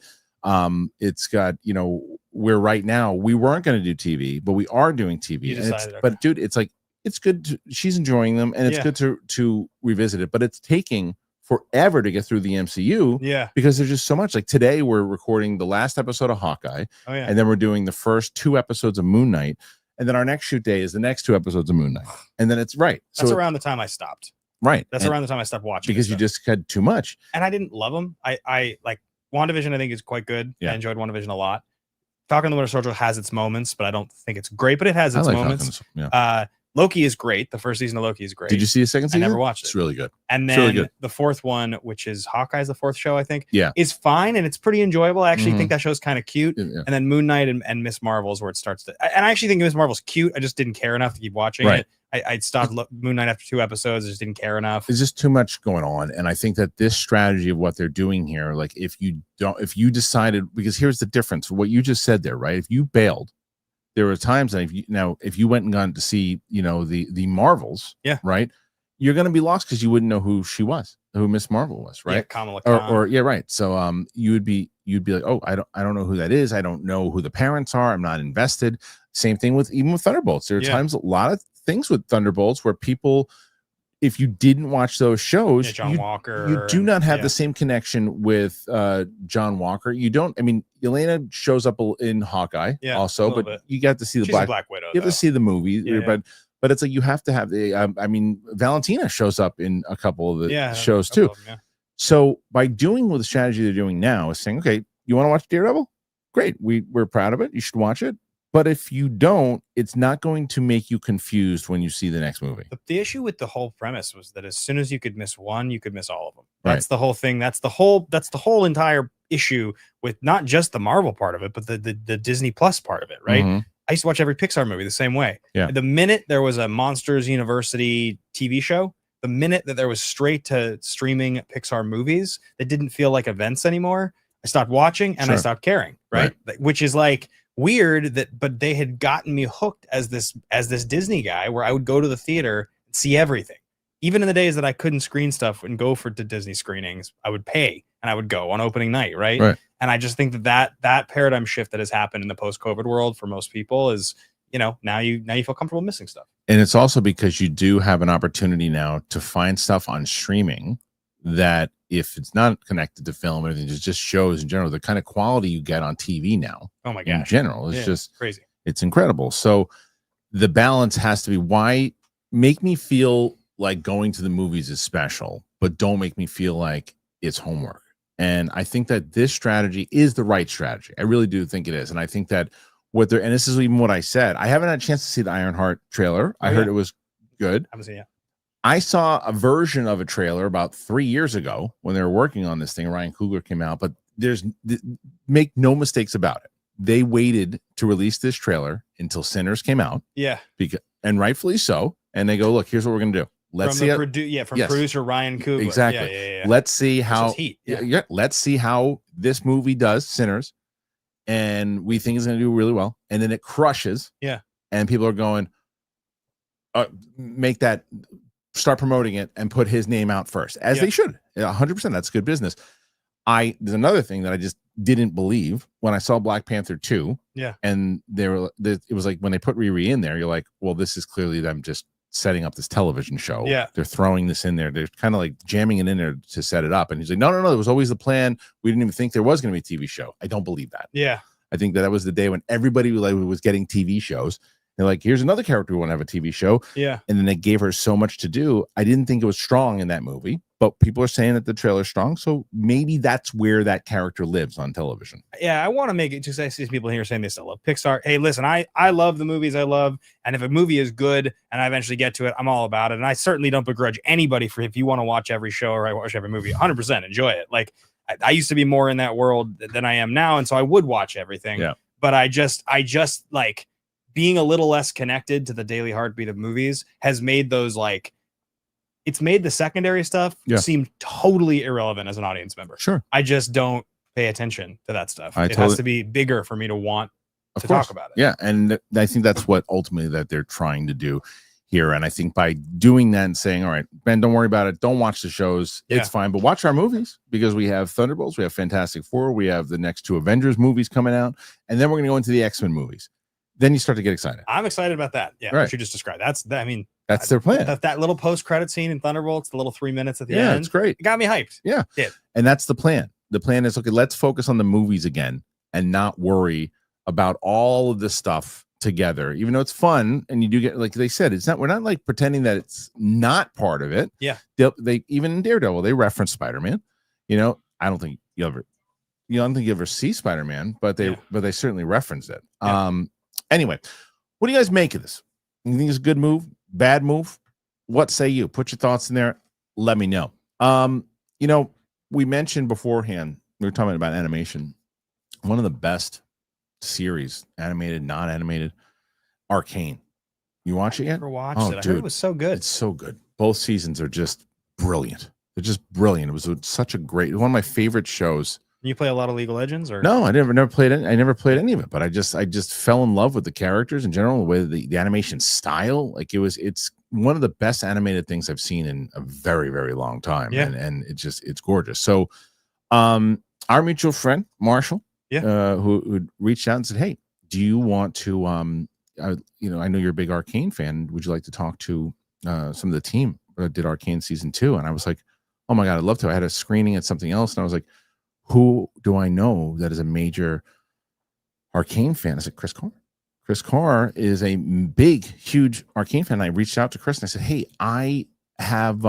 A: where right now we weren't going to do TV, but we are doing TV. But dude, it's good. She's enjoying them, and it's good to revisit it. But it's taking forever to get through the MCU.
B: Yeah.
A: Because there's just so much. Like today, we're recording the last episode of Hawkeye.
B: Oh, yeah.
A: And then we're doing the first 2 episodes of Moon Knight. And then our next shoot day is the next 2 episodes of Moon Knight. And then it's right.
B: That's around the time I stopped.
A: Right.
B: That's around the time I stopped watching.
A: Because you just had too much.
B: And I didn't love them. I like WandaVision, I think is quite good. Yeah. I enjoyed WandaVision a lot. Falcon and the Winter Soldier has its moments, but I don't think it's great, but it has its moments. Loki is great. The first season of Loki is great.
A: Did you see the second season?
B: I never watched it.
A: It's really good.
B: And then the fourth one, which is Hawkeye's the 4th show, I think, is fine and it's pretty enjoyable. I actually think that show's kind of cute. Yeah. And then Moon Knight and Miss Marvel's where it starts to. And I actually think Miss Marvel's cute. I just didn't care enough to keep watching it. I stopped Moon Knight after 2 episodes. I just didn't care enough.
A: There's just too much going on. And I think that this strategy of what they're doing here, like if you decided, because here's the difference, what you just said there, right? If you bailed, there were times that if you went and gone to see, the Marvels, right, you're going to be lost because you wouldn't know who she was, who Miss Marvel was, right?
B: Yeah, Kamala Khan.
A: Or right. So you'd be like, oh, I don't know who that is. I don't know who the parents are. I'm not invested. Same thing with Thunderbolts. There are times, a lot of things with Thunderbolts where people, if you didn't watch those shows,
B: John Walker,
A: you do not have the same connection with John Walker. You don't. I mean, Yelena shows up in Hawkeye also, but you got to see the Black Widow. You have to see the movie, but it's like you have to have the. I mean, Valentina shows up in a couple of the shows too. So by doing what the strategy they're doing now is saying, okay, you want to watch Daredevil? Great, we're proud of it. You should watch it. But if you don't, it's not going to make you confused when you see the next movie.
B: The issue with the whole premise was that as soon as you could miss one, you could miss all of them. That's the whole thing. That's the whole entire issue with not just the Marvel part of it, but the Disney Plus part of it, right? I used to watch every Pixar movie the same way. Yeah. The minute there was a Monsters University TV show, the minute that there was straight to streaming Pixar movies that didn't feel like events anymore, I stopped watching and I stopped caring, right? Which is like weird but they had gotten me hooked as this Disney guy where I would go to the theater and see everything. Even in the days that I couldn't screen stuff and go for the Disney screenings, I would pay and I would go on opening night, right? And I just think that paradigm shift that has happened in the post-COVID world for most people is, now you feel comfortable missing stuff.
A: And it's also because you do have an opportunity now to find stuff on streaming that if it's not connected to film or anything, just shows in general, the kind of quality you get on TV now.
B: Oh my gosh.
A: In general, it's just
B: crazy.
A: It's incredible. So the balance has to be, why make me feel like going to the movies is special, but don't make me feel like it's homework. And I think that this strategy is the right strategy. I really do think it is. And I think that and this is even what I said, I haven't had a chance to see the Ironheart trailer. I heard it was good.
B: I haven't seen it.
A: I saw a version of a trailer about 3 years ago when they were working on this thing. Ryan Coogler came out, but make no mistakes about it. They waited to release this trailer until Sinners came out.
B: Yeah.
A: And rightfully so. And they go, look, here's what we're going to do. Let's see
B: producer Ryan Coogler.
A: Exactly.
B: Yeah.
A: Let's see how
B: Heat.
A: Let's see how this movie does, Sinners. And we think it's going to do really well. And then it crushes.
B: Yeah. And
A: people are going, start promoting it and put his name out first, as they should. 100%. That's good business. There's another thing that I just didn't believe when I saw Black Panther 2.
B: Yeah.
A: And it was like when they put Riri in there, you're like, well, this is clearly them just setting up this television show.
B: Yeah.
A: They're throwing this in there. They're kind of like jamming it in there to set it up. And he's like, no, it was always the plan. We didn't even think there was going to be a TV show. I don't believe that.
B: Yeah.
A: I think that was the day when everybody was getting TV shows. They're like, here's another character we want to have a TV show.
B: Yeah.
A: And then they gave her so much to do. I didn't think it was strong in that movie, but people are saying that the trailer's strong. So maybe that's where that character lives on television.
B: Yeah. I want to make it just, I see people here saying they still love Pixar. Hey, listen, I love the movies I love. And if a movie is good and I eventually get to it, I'm all about it. And I certainly don't begrudge anybody for if you want to watch every show or I watch every movie, 100% enjoy it. Like I used to be more in that world than I am now. And so I would watch everything.
A: Yeah.
B: But I just like, being a little less connected to the daily heartbeat of movies has made those it's made the secondary stuff seem totally irrelevant as an audience member.
A: Sure.
B: I just don't pay attention to that stuff. It has to be bigger for me to want to talk about it.
A: Yeah. And I think that's what ultimately that they're trying to do here. And I think by doing that and saying, all right, Ben, don't worry about it. Don't watch the shows. It's fine. But watch our movies because we have Thunderbolts. We have Fantastic Four. We have the next 2 Avengers movies coming out. And then we're going to go into the X-Men movies. Then you start to get excited.
B: I'm excited about that. Yeah,
A: right.
B: What you just described. That's
A: their plan.
B: That little post-credit scene in Thunderbolts, the little 3 minutes at the end.
A: Yeah, it's great.
B: It got me hyped.
A: Yeah.
B: It.
A: And that's the plan. The plan is, okay, let's focus on the movies again and not worry about all of this stuff together, even though it's fun. And you do get, like they said, we're not like pretending that it's not part of it.
B: Yeah.
A: They even in Daredevil, they reference Spider-Man. I don't think you ever see Spider-Man, but they certainly reference it. Yeah. Anyway, what do you guys make of this? You think it's a good move? Bad move? What say you? Put your thoughts in there. Let me know. We mentioned beforehand, we were talking about animation. One of the best series, animated, non-animated, Arcane. You watch it yet?
B: Never watched it. I heard it was so good.
A: It's so good. Both seasons are just brilliant. They're just brilliant. It was such a great, one of my favorite shows.
B: You play a lot of League of Legends, or
A: no? I never played it. I never played any of it, but I just fell in love with the characters in general, the way the animation style. Like it's one of the best animated things I've seen in a very, very long time.
B: Yeah.
A: And it's gorgeous. So, our mutual friend Marshall, who reached out and said, "Hey, do you want to? I know you're a big Arcane fan. Would you like to talk to some of the team that did Arcane season 2?" And I was like, "Oh my god, I'd love to." I had a screening at something else, and I was like, who do I know that is a major Arcane fan? I said, Kris Carr. Kris Carr is a big, huge Arcane fan. I reached out to Kris and I said, hey, I have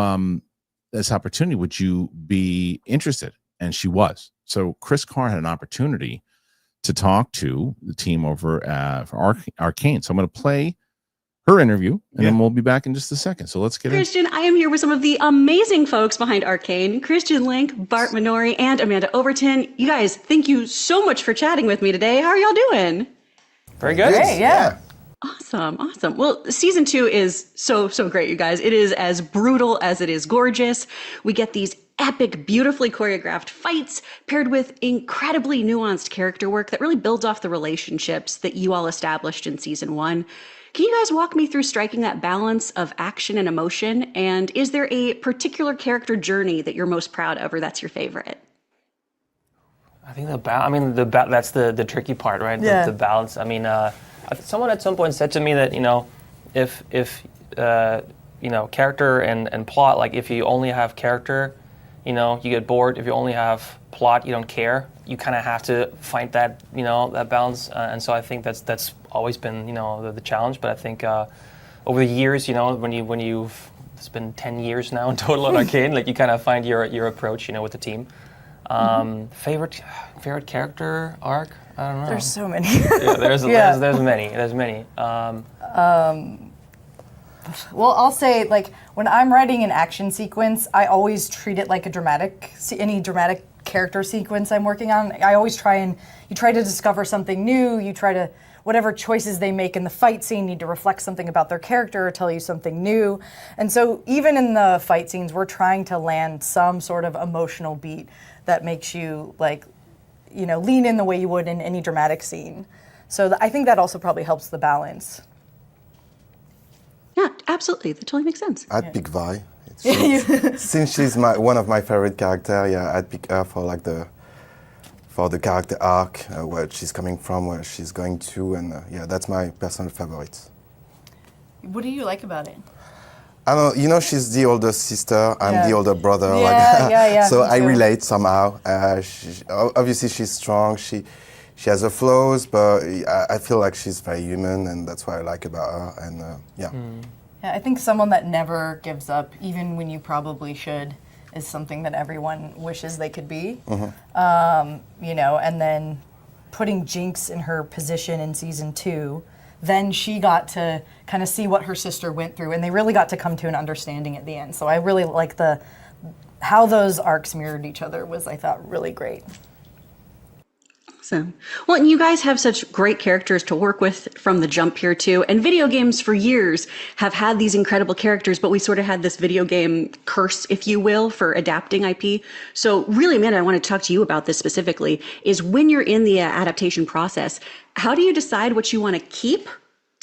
A: this opportunity. Would you be interested? And she was. So Kris Carr had an opportunity to talk to the team over for Arcane. So I'm going to play her interview, and then we'll be back in just a second. So let's get
C: Kristian, I am here with some of the amazing folks behind Arcane, Christian Link, Bart Minori, and Amanda Overton. You guys, thank you so much for chatting with me today. How are y'all doing?
B: Very good.
D: Great, yeah.
C: Awesome. Well, season 2 is so great, you guys. It is as brutal as it is gorgeous. We get these epic, beautifully choreographed fights paired with incredibly nuanced character work that really builds off the relationships that you all established in season 1. Can you guys walk me through striking that balance of action and emotion? And is there a particular character journey that you're most proud of, or that's your favorite?
D: I think that's the tricky part, right?
C: Yeah.
D: The balance. I mean, someone at some point said to me that, if character and plot, like if you only have character, you get bored. If you only have plot, you don't care. You kind of have to find that, that balance. And so I think that's always been, the challenge. But I think over the years, when you've it's been 10 years now in total on Arcane. Like you kind of find your approach, with the team. Favorite character arc? I don't know.
E: There's so many.
D: There's many.
E: Well, I'll say, like, when I'm writing an action sequence, I always treat it like any dramatic character sequence I'm working on. I always you try to discover something new, whatever choices they make in the fight scene need to reflect something about their character or tell you something new. And so even in the fight scenes, we're trying to land some sort of emotional beat that makes you, like, lean in the way you would in any dramatic scene. So I think that also probably helps the balance.
C: Yeah, absolutely. That totally makes sense.
F: I'd pick Vi. Since she's one of my favorite characters, I'd pick her for the character arc, where she's coming from, where she's going to, and that's my personal favorite.
E: What do you like about it?
F: I don't know, she's the older sister, I'm the older brother.
E: Yeah.
F: So I relate somehow. Obviously she's strong, she has her flaws, but I feel like she's very human, and that's what I like about her, and
E: Yeah, I think someone that never gives up, even when you probably should, is something that everyone wishes they could be. And then putting Jinx in her position in season 2, then she got to kind of see what her sister went through, and they really got to come to an understanding at the end. So I really like how those arcs mirrored each other was, I thought, really great.
C: Awesome. Well, and you guys have such great characters to work with from the jump here too. And video games for years have had these incredible characters, but we sort of had this video game curse, if you will, for adapting IP. So really, Amanda, I want to talk to you about this specifically, is when you're in the adaptation process, how do you decide what you want to keep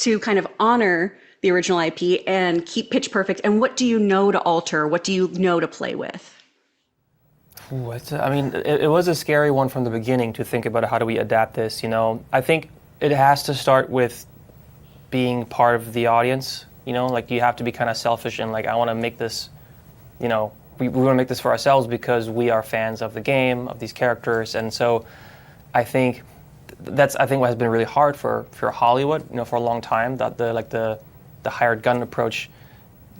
C: to kind of honor the original IP and keep Pitch Perfect? And what do you know to alter? What do you know to play with?
D: It was a scary one from the beginning to think about how do we adapt this, I think it has to start with being part of the audience, like you have to be kind of selfish and like, I want to make this, we want to make this for ourselves because we are fans of the game, of these characters. And so I think what has been really hard for Hollywood, for a long time, that the hired gun approach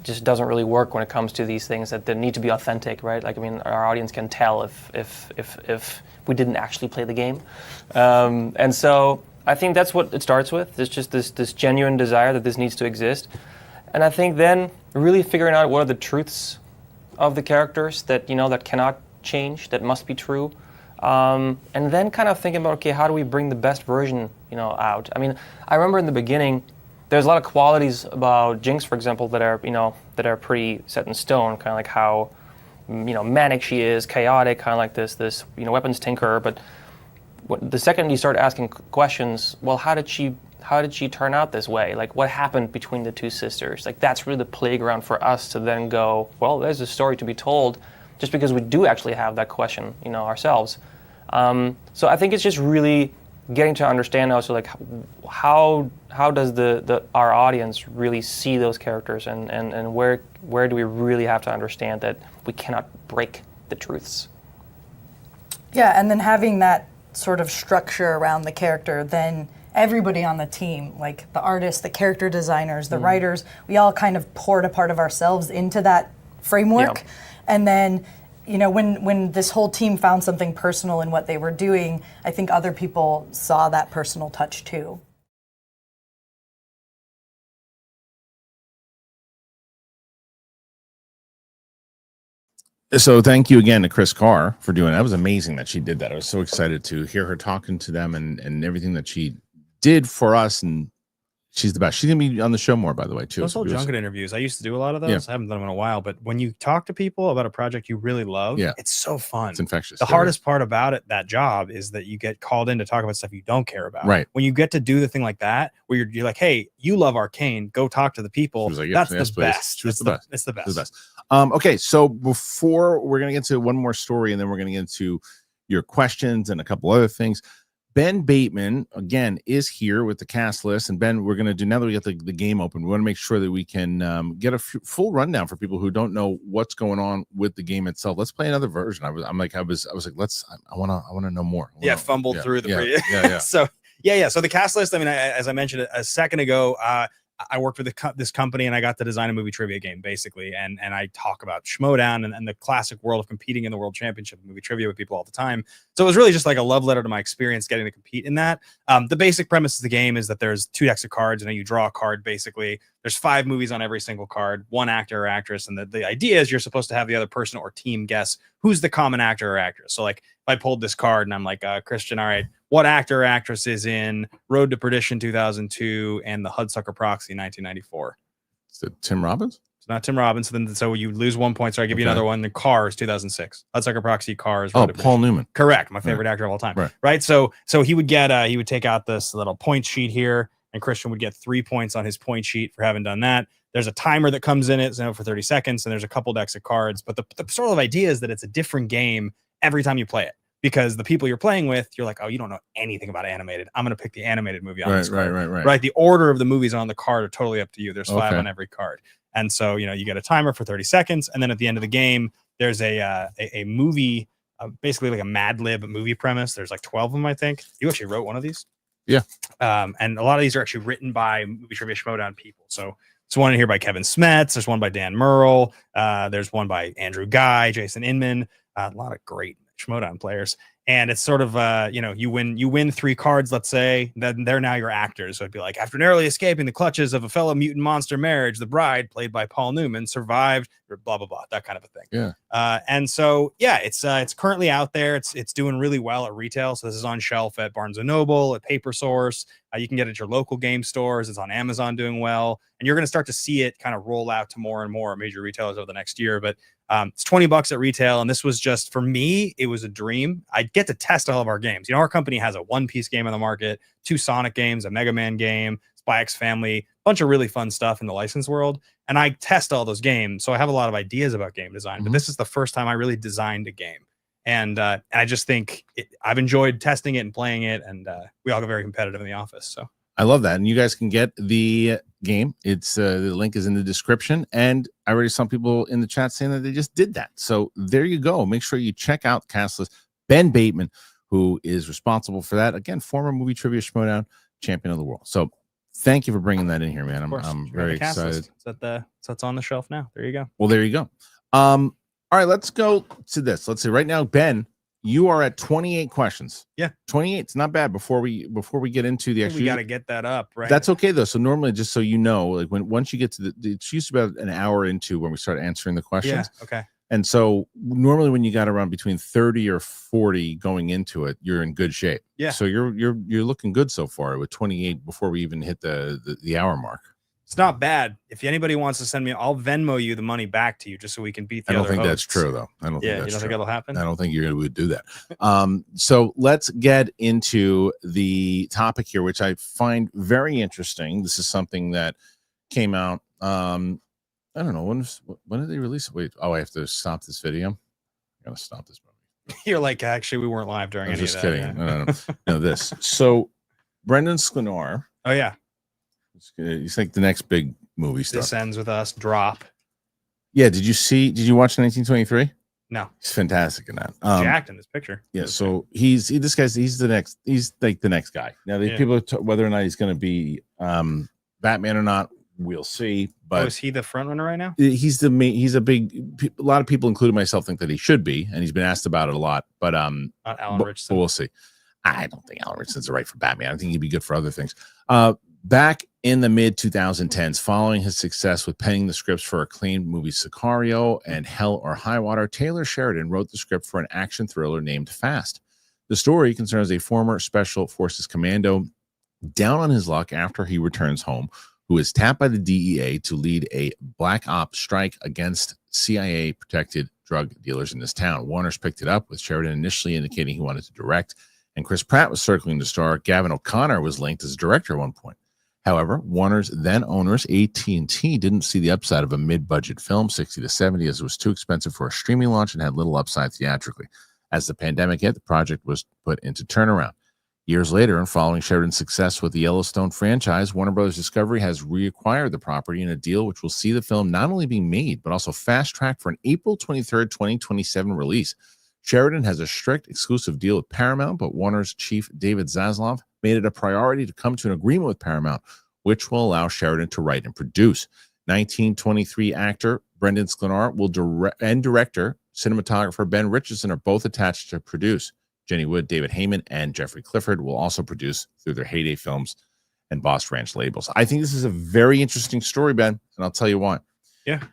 D: just doesn't really work when it comes to these things that need to be authentic, right? Our audience can tell if we didn't actually play the game, and so I think that's what it starts with. There's just this genuine desire that this needs to exist, and I think then really figuring out what are the truths of the characters that that cannot change, that must be true, and then kind of thinking about, okay, how do we bring the best version out? I remember in the beginning, there's a lot of qualities about Jinx, for example, that are pretty set in stone, kind of like how manic she is, chaotic, kind of like this weapons tinkerer. But the second you start asking questions, well, how did she turn out this way? Like, what happened between the two sisters? Like, that's really the playground for us to then go, well, there's a story to be told, just because we do actually have that question, ourselves. So I think it's just really getting to understand also, like, how does our audience really see those characters, and where do we really have to understand that we cannot break the truths?
E: Yeah, and then having that sort of structure around the character, then everybody on the team, like the artists, the character designers, the writers, we all kind of poured a part of ourselves into that framework.
D: Yeah.
E: And then when this whole team found something personal in what they were doing, I think other people saw that personal touch too.
A: So thank you again to Kris Carr for doing that. It was amazing that she did that. I was so excited to hear her talking to them and everything that she did for us, and she's the best. She's gonna be on the show more, by the way, too.
B: Those whole junket interviews, I used to do a lot of those.
A: Yeah.
B: I haven't done them in a while, but when you talk to people about a project you really love,
A: Yeah.
B: it's so fun.
A: It's infectious.
B: The hardest part about that job is that you get called in to talk about stuff you don't care about.
A: Right.
B: When you get to do the thing like that, where you're like, hey, you love Arcane, go talk to the people.
A: She was like, yeah,
B: that's
A: yes,
B: the
A: please.
B: best.
A: She was the best.
B: It's the best.
A: It's the best. Okay, so before we're gonna get to one more story, and then we're gonna get into your questions and a couple other things. Ben Bateman, again, is here with the cast list. And Ben, we're going to do, now that we get the game open, we want to make sure that we can get a full rundown for people who don't know what's going on with the game itself. Let's play another version. I was like, I want to know more.
B: Fumbled through the
A: yeah.
B: So the cast list, I mean, as I mentioned a second ago, I worked with this company and I got to design a movie trivia game basically. And I talk about Schmodown and the classic world of competing in the world championship movie trivia with people all the time. So it was really just like a love letter to my experience getting to compete in that. The basic premise of the game is that there's 2 decks of cards and then you draw a card. Basically there's 5 movies on every single card, 1 actor or actress. And the idea is you're supposed to have the other person or team guess who's the common actor or actress. So like if I pulled this card and I'm like, Kristian, all right, what actor or actress is in Road to Perdition 2002 and The Hudsucker Proxy 1994?
A: Is it Tim Robbins?
B: It's not Tim Robbins. So you lose 1 point. So I give you another one. The Cars 2006. Hudsucker Proxy, Cars.
A: Oh, Paul Newman.
B: Correct. My favorite actor of all time. Right. So he would get he would take out this little point sheet here, and Kristian would get 3 points on his point sheet for having done that. There's a timer that comes in it for 30 seconds, and there's a couple decks of cards. But the sort of idea is that it's a different game every time you play it. Because the people you're playing with, you're like, oh, you don't know anything about animated. I'm going to pick the animated movie on this card. Right. The order of the movies on the card are totally up to you. There's 5 on every card. And so, you get a timer for 30 seconds. And then at the end of the game, there's a movie, basically like a Mad Lib movie premise. There's like 12 of them, I think. You actually wrote one of these?
A: Yeah.
B: And a lot of these are actually written by Movie Trivia Schmodown people. So there's one in here by Kevin Smets. There's one by Dan Merle. There's one by Andrew Guy, Jason Inman. A lot of great Schmodown players. And it's sort of you win 3 cards, let's say, then they're now your actors. So it'd be like, after narrowly escaping the clutches of a fellow mutant monster marriage, the bride, played by Paul Newman, survived, or blah blah blah, that kind of a thing.
A: Yeah.
B: And so it's currently out there. It's doing really well at retail. So this is on shelf at Barnes and Noble, at Paper Source. You can get it at your local game stores. It's on Amazon doing well, and you're going to start to see it kind of roll out to more and more major retailers over the next year. But it's $20 at retail, and this was just, for me, it was a dream. I'd get to test all of our games. Our company has a One Piece game on the market, 2 Sonic games, a Mega Man game, Spy X Family, bunch of really fun stuff in the license world, and I test all those games, so I have a lot of ideas about game design. But this is the first time I really designed a game, and I just think I've enjoyed testing it and playing it, and we all get very competitive in the office. So
A: I love that, and you guys can get the game. It's the link is in the description, and I already saw people in the chat saying that they just did that. So there you go. Make sure you check out Castless. Ben Bateman, who is responsible for that. Again, former Movie Trivia Schmodown champion of the world. So thank you for bringing that in here, man. I'm very excited.
B: So it's on the shelf now. There you go.
A: Well, there you go. All right, let's go to this. Let's see. Right now, Ben, you are at 28 questions.
B: Yeah,
A: 28. It's not bad. Before we get into the actual,
B: we got to get that up, right?
A: That's okay though. So normally, just so you know, like once you get to it's usually about an hour into when we start answering the questions.
B: Yeah. Okay.
A: And so normally when you got around between 30 or 40 going into it, you're in good shape.
B: Yeah.
A: So you're looking good so far with 28 before we even hit the hour mark.
B: It's not bad. If anybody wants to send me, I'll Venmo you the money back to you just so we can beat the other
A: I don't think
B: hosts.
A: that's true though. I don't think that's
B: you don't
A: true.
B: think that'll happen?
A: I don't think you're going to do that. So let's get into the topic here, which I find very interesting. This is something that came out. I don't know when did they release it? Wait, I have to stop this video. I gotta stop this movie.
B: You're like, actually, we weren't live during any of that.
A: Just kidding.
B: Yeah.
A: No, this. So Brendan Sklenar.
B: Oh yeah.
A: He's like the next big movie star.
B: This Ends With Us. Drop.
A: Yeah. Did you watch 1923?
B: No.
A: He's fantastic in that.
B: Jacked in this picture.
A: Yeah. So he's like the next guy. Now people whether or not he's going to be Batman or not, we'll see. But
B: is he the front runner right now?
A: He's a lot of people, including myself, think that he should be, and he's been asked about it a lot. But
B: not Alan Richardson.
A: We'll see. I don't think Alan Richardson's right for Batman. I think he'd be good for other things. Back in the mid 2010s, following his success with penning the scripts for acclaimed movies Sicario and Hell or High Water, Taylor Sheridan wrote the script for an action thriller named Fast. The story concerns a former Special Forces commando down on his luck after he returns home, who is tapped by the DEA to lead a black ops strike against CIA-protected drug dealers in this town. Warner's picked it up, with Sheridan initially indicating he wanted to direct, and Chris Pratt was circling to star. Gavin O'Connor was linked as a director at one point. However, Warner's then owners, AT&T, didn't see the upside of a mid-budget film, 60 to 70, as it was too expensive for a streaming launch and had little upside theatrically. As the pandemic hit, the project was put into turnaround. Years later, and following Sheridan's success with the Yellowstone franchise, Warner Bros. Discovery has reacquired the property in a deal which will see the film not only being made, but also fast-tracked for an April 23rd, 2027 release. Sheridan has a strict exclusive deal with Paramount, but Warner's chief, David Zaslav, made it a priority to come to an agreement with Paramount, which will allow Sheridan to write and produce. 1923 actor Brendan Sklenar will direct, and director, cinematographer Ben Richardson are both attached to produce. Jenny Wood, David Heyman, and Jeffrey Clifford will also produce through their Heyday Films and Boss Ranch labels. I think this is a very interesting story, Ben, and I'll tell you why.
B: Yeah.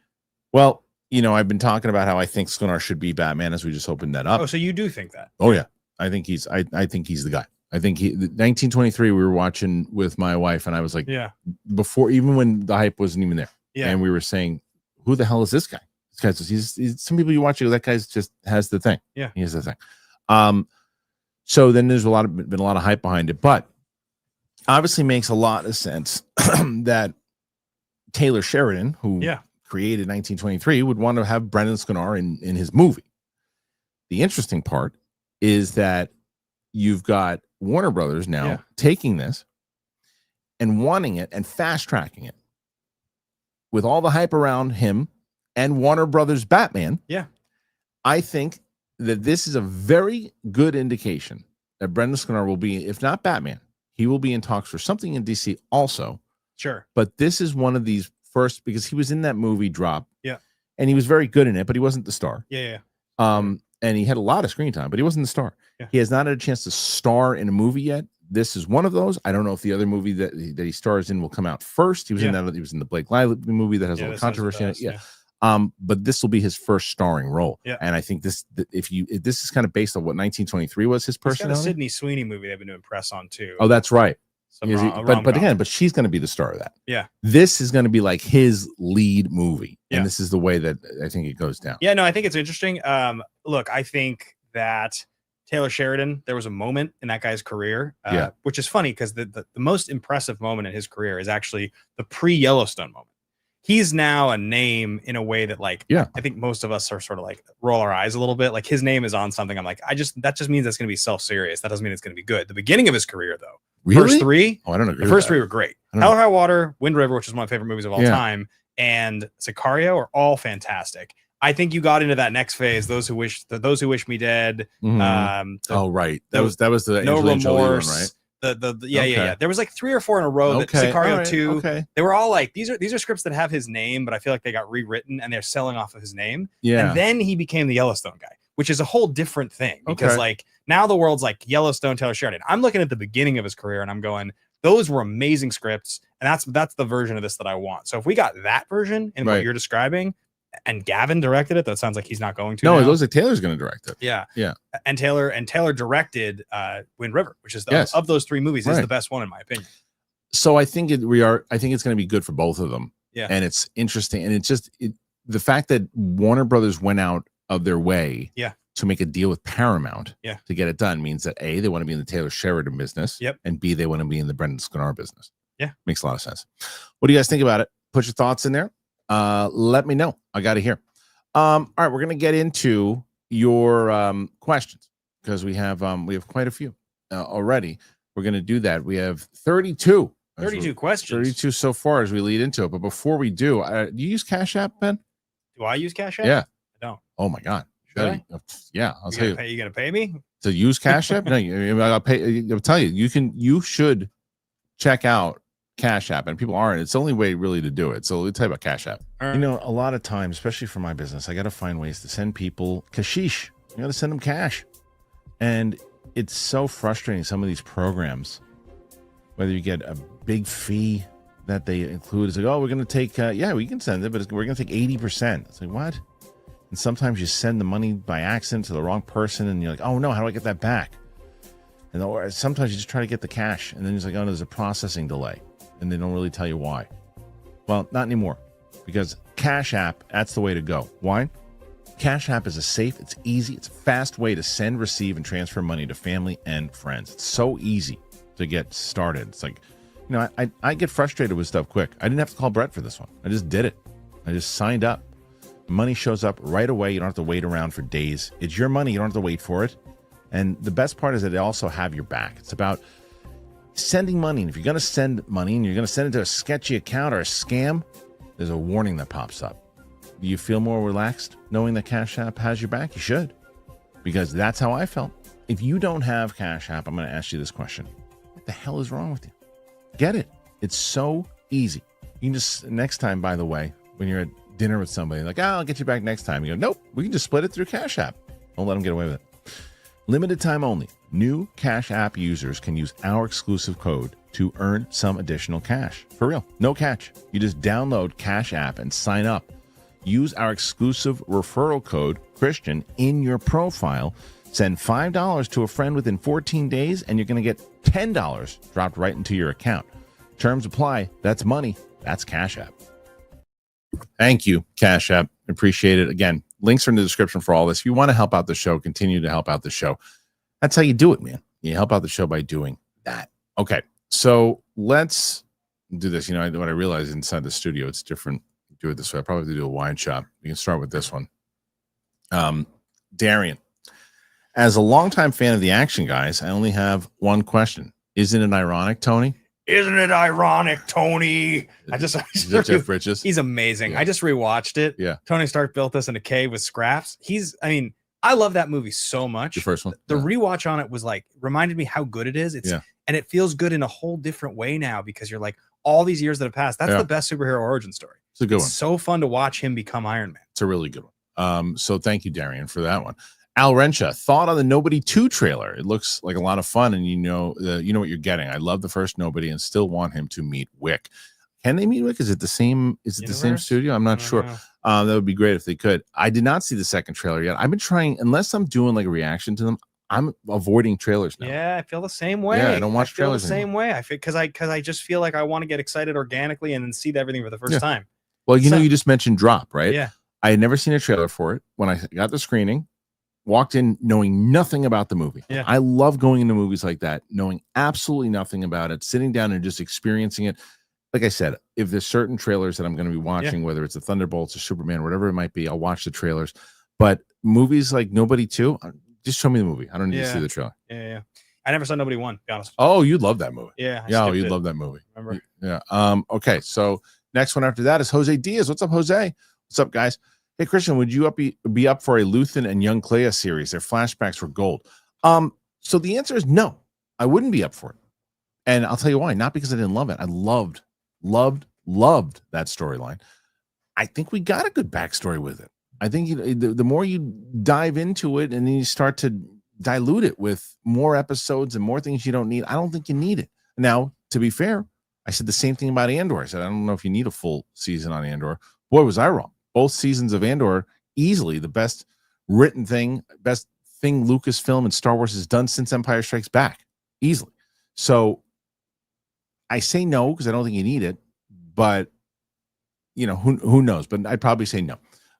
A: Well, you know, I've been talking about how I think Sklenar should be Batman as we just opened that up.
B: Oh, so you do think that?
A: Oh, yeah. I think he's the guy. I think 1923 we were watching with my wife, and I was like,
B: yeah, before,
A: even when the hype wasn't even there.
B: Yeah.
A: And we were saying, who the hell is this guy? This guy's he's some people you watch, that guy's just has the thing.
B: Yeah.
A: He has the thing. So then there's been a lot of hype behind it, but obviously makes a lot of sense that Taylor Sheridan, who created 1923, would want to have Brendan Sklenar in his movie. The interesting part is that you've got Warner Brothers now taking this and wanting it and fast tracking it with all the hype around him and Warner Brothers Batman.
B: Yeah.
A: I think that this is a very good indication that Brendan Sklenar will be, if not Batman, he will be in talks for something in DC also.
B: Sure.
A: But this is one of these first, because he was in that movie Drop.
B: Yeah.
A: And he was very good in it, but he wasn't the star.
B: Yeah.
A: And he had a lot of screen time, but he wasn't the star.
B: Yeah.
A: He has not had a chance to star in a movie yet. This is one of those. I don't know if the other movie that he stars in will come out first. He was in that. He was in the Blake Lively movie that has a little controversy in it. Yeah. But this will be his first starring role. Yeah. And I think this is kind of based on what 1923 was his personality.
B: He's got a Sydney Sweeney movie they've been doing press on too.
A: Oh, that's right.
B: But
A: she's going to be the star of that.
B: Yeah.
A: This is going to be like his lead movie. And this is the way that I think it goes down.
B: Yeah, no, I think it's interesting. Look, I think that Taylor Sheridan, there was a moment in that guy's career, which is funny because the most impressive moment in his career is actually the pre-Yellowstone moment. He's now a name in a way that, like, I think most of us are sort of like roll our eyes a little bit. Like, his name is on something. I'm like, that just means that's going to be self-serious. That doesn't mean it's going to be good. The beginning of his career, though, first three,
A: I don't agree.
B: The first three were great. Hell or High Water, Wind River, which is one of my favorite movies of all time, and Sicario are all fantastic. I think you got into that next phase. Those who wish me dead.
A: Mm-hmm. Right. That was the
B: No
A: Angelina
B: Remorse.
A: Jolie one, right?
B: Yeah. There was like 3 or 4 in a row.
A: Okay.
B: Sicario 2. Okay. They were all like, these are scripts that have his name, but I feel like they got rewritten and they're selling off of his name.
A: Yeah.
B: And then he became the Yellowstone guy, which is a whole different thing because like now the world's like Yellowstone, Taylor Sheridan. I'm looking at the beginning of his career and I'm going, those were amazing scripts, and that's the version of this that I want. So if we got that version and what you're describing, and Gavin directed it, that sounds like he's not going to.
A: No,
B: now.
A: it looks like Taylor's going to direct it.
B: Yeah. And Taylor directed Wind River, which is of those 3 movies is the best one in my opinion.
A: So I think it's going to be good for both of them.
B: Yeah.
A: And it's interesting, and it's just the fact that Warner Brothers went out of their way to make a deal with Paramount to get it done means that A, they want to be in the Taylor Sheridan business, and B, they want to be in the Brendan Sklenar business.
B: Yeah.
A: Makes a lot of sense. What do you guys think about it? Put your thoughts in there. Let me know. I got to hear. All right, we're going to get into your questions because we have quite a few already. We're going to do that. We have 32
B: questions.
A: 32 so far as we lead into it. But before we do you use Cash App, Ben?
B: Do I use Cash App?
A: Yeah.
B: I don't.
A: Oh my God. Yeah, I'll tell you.
B: You gonna pay me
A: to use Cash App? No, I'll pay. I'll tell you. You should check out Cash App, and people aren't. It's the only way really to do it. So let me tell you about Cash App. Right. You know, a lot of times, especially for my business, I got to find ways to send people cashish. You got to send them cash, and it's so frustrating. Some of these programs, whether you get a big fee that they include, it's like, oh, we're going to take, we can send it, but we're going to take 80%. It's like, what? And sometimes you send the money by accident to the wrong person, and you're like, oh no, how do I get that back? And or sometimes you just try to get the cash, and then it's like, oh, there's a processing delay, and they don't really tell you why. Well, not anymore, because Cash App, that's the way to go. Why? Cash App is a safe, it's easy, it's a fast way to send, receive, and transfer money to family and friends. It's so easy to get started. It's like, you know, I get frustrated with stuff quick. I didn't have to call Brett for this one. I just did it. I just signed up. Money shows up right away. You don't have to wait around for days. It's your money. You don't have to wait for it. And the best part is that they also have your back. It's about sending money. And if you're going to send money and you're going to send it to a sketchy account or a scam, there's a warning that pops up. Do you feel more relaxed knowing that Cash App has your back? You should, because that's how I felt. If you don't have Cash App, I'm going to ask you this question. What the hell is wrong with you? Get it. It's so easy. You can just, next time, by the way, when you're at dinner with somebody, like, I'll get you back next time. You go, nope, we can just split it through Cash App. Don't let them get away with it. Limited time only. New Cash App users can use our exclusive code to earn some additional cash. For real, no catch. You just download Cash App and sign up. Use our exclusive referral code, Kristian, in your profile. Send $5 to a friend within 14 days, and you're going to get $10 dropped right into your account. Terms apply. That's money. That's Cash App. Thank you, Cash App. Appreciate it. Again, links are in the description for all this. If you want to help out the show, continue to help out the show. That's how you do it, man. You help out the show by doing that. Okay, so let's do this. You know, what I realized inside the studio, it's different. Do it this way. I probably have to do a wine shop. We can start with this one. Darian, as a longtime fan of the Action Guys, I only have one question. Isn't it ironic, Tony?
B: Isn't it ironic, Tony?
A: Jeff Bridges.
B: He's amazing.
A: Yeah.
B: I just rewatched it.
A: Yeah.
B: Tony Stark built this in a cave with scraps. I love that movie so much.
A: The first one.
B: The rewatch on it was like, reminded me how good it is. And it feels good in a whole different way now because you're like, all these years that have passed, that's the best superhero origin story.
A: It's a good one.
B: It's so fun to watch him become Iron Man.
A: It's a really good one. So thank you, Darian, for that one. Al Rencha, thought on the Nobody 2 trailer. It looks like a lot of fun, and you know what you're getting. I love the first Nobody and still want him to meet Wick. Can they meet Wick? Is it the same? Is it the same studio? I'm not sure. That would be great if they could. I did not see the second trailer yet. I've been trying, unless I'm doing like a reaction to them, I'm avoiding trailers now.
B: Yeah, I feel the same way.
A: Yeah, I don't watch trailers
B: the same way. I feel because I just feel like I want to get excited organically and then see everything for the first time.
A: Well, you know, you just mentioned Drop, right?
B: Yeah.
A: I had never seen a trailer for it. When I got the screening, walked in knowing nothing about the movie.
B: Yeah.
A: I love going into movies like that, knowing absolutely nothing about it, sitting down and just experiencing it. Like I said, if there's certain trailers that I'm going to be watching, whether it's the Thunderbolts or Superman, whatever it might be, I'll watch the trailers. But movies like Nobody 2, just show me the movie. I don't need to see the trailer.
B: Yeah. I never saw Nobody 1, to be honest.
A: Oh, you'd love that movie.
B: Yeah.
A: You'd love that movie.
B: Remember?
A: Yeah. Okay. So next one after that is Jose Diaz. What's up, Jose? What's up, guys? Hey, Kristian, would you be up for a Luthen and Young Clea series? Their flashbacks were gold. So the answer is no. I wouldn't be up for it. And I'll tell you why. Not because I didn't love it. I loved that storyline. I think we got a good backstory with it. I think the more you dive into it and then you start to dilute it with more episodes and more things you don't need, I don't think you need it. Now, to be fair, I said the same thing about Andor. I said, I don't know if you need a full season on Andor. Boy, was I wrong. Both seasons of Andor, easily the best written thing, best thing Lucasfilm and Star Wars has done since Empire Strikes Back. Easily. So I say no because I don't think you need it, but you know, who knows? But I'd probably say no.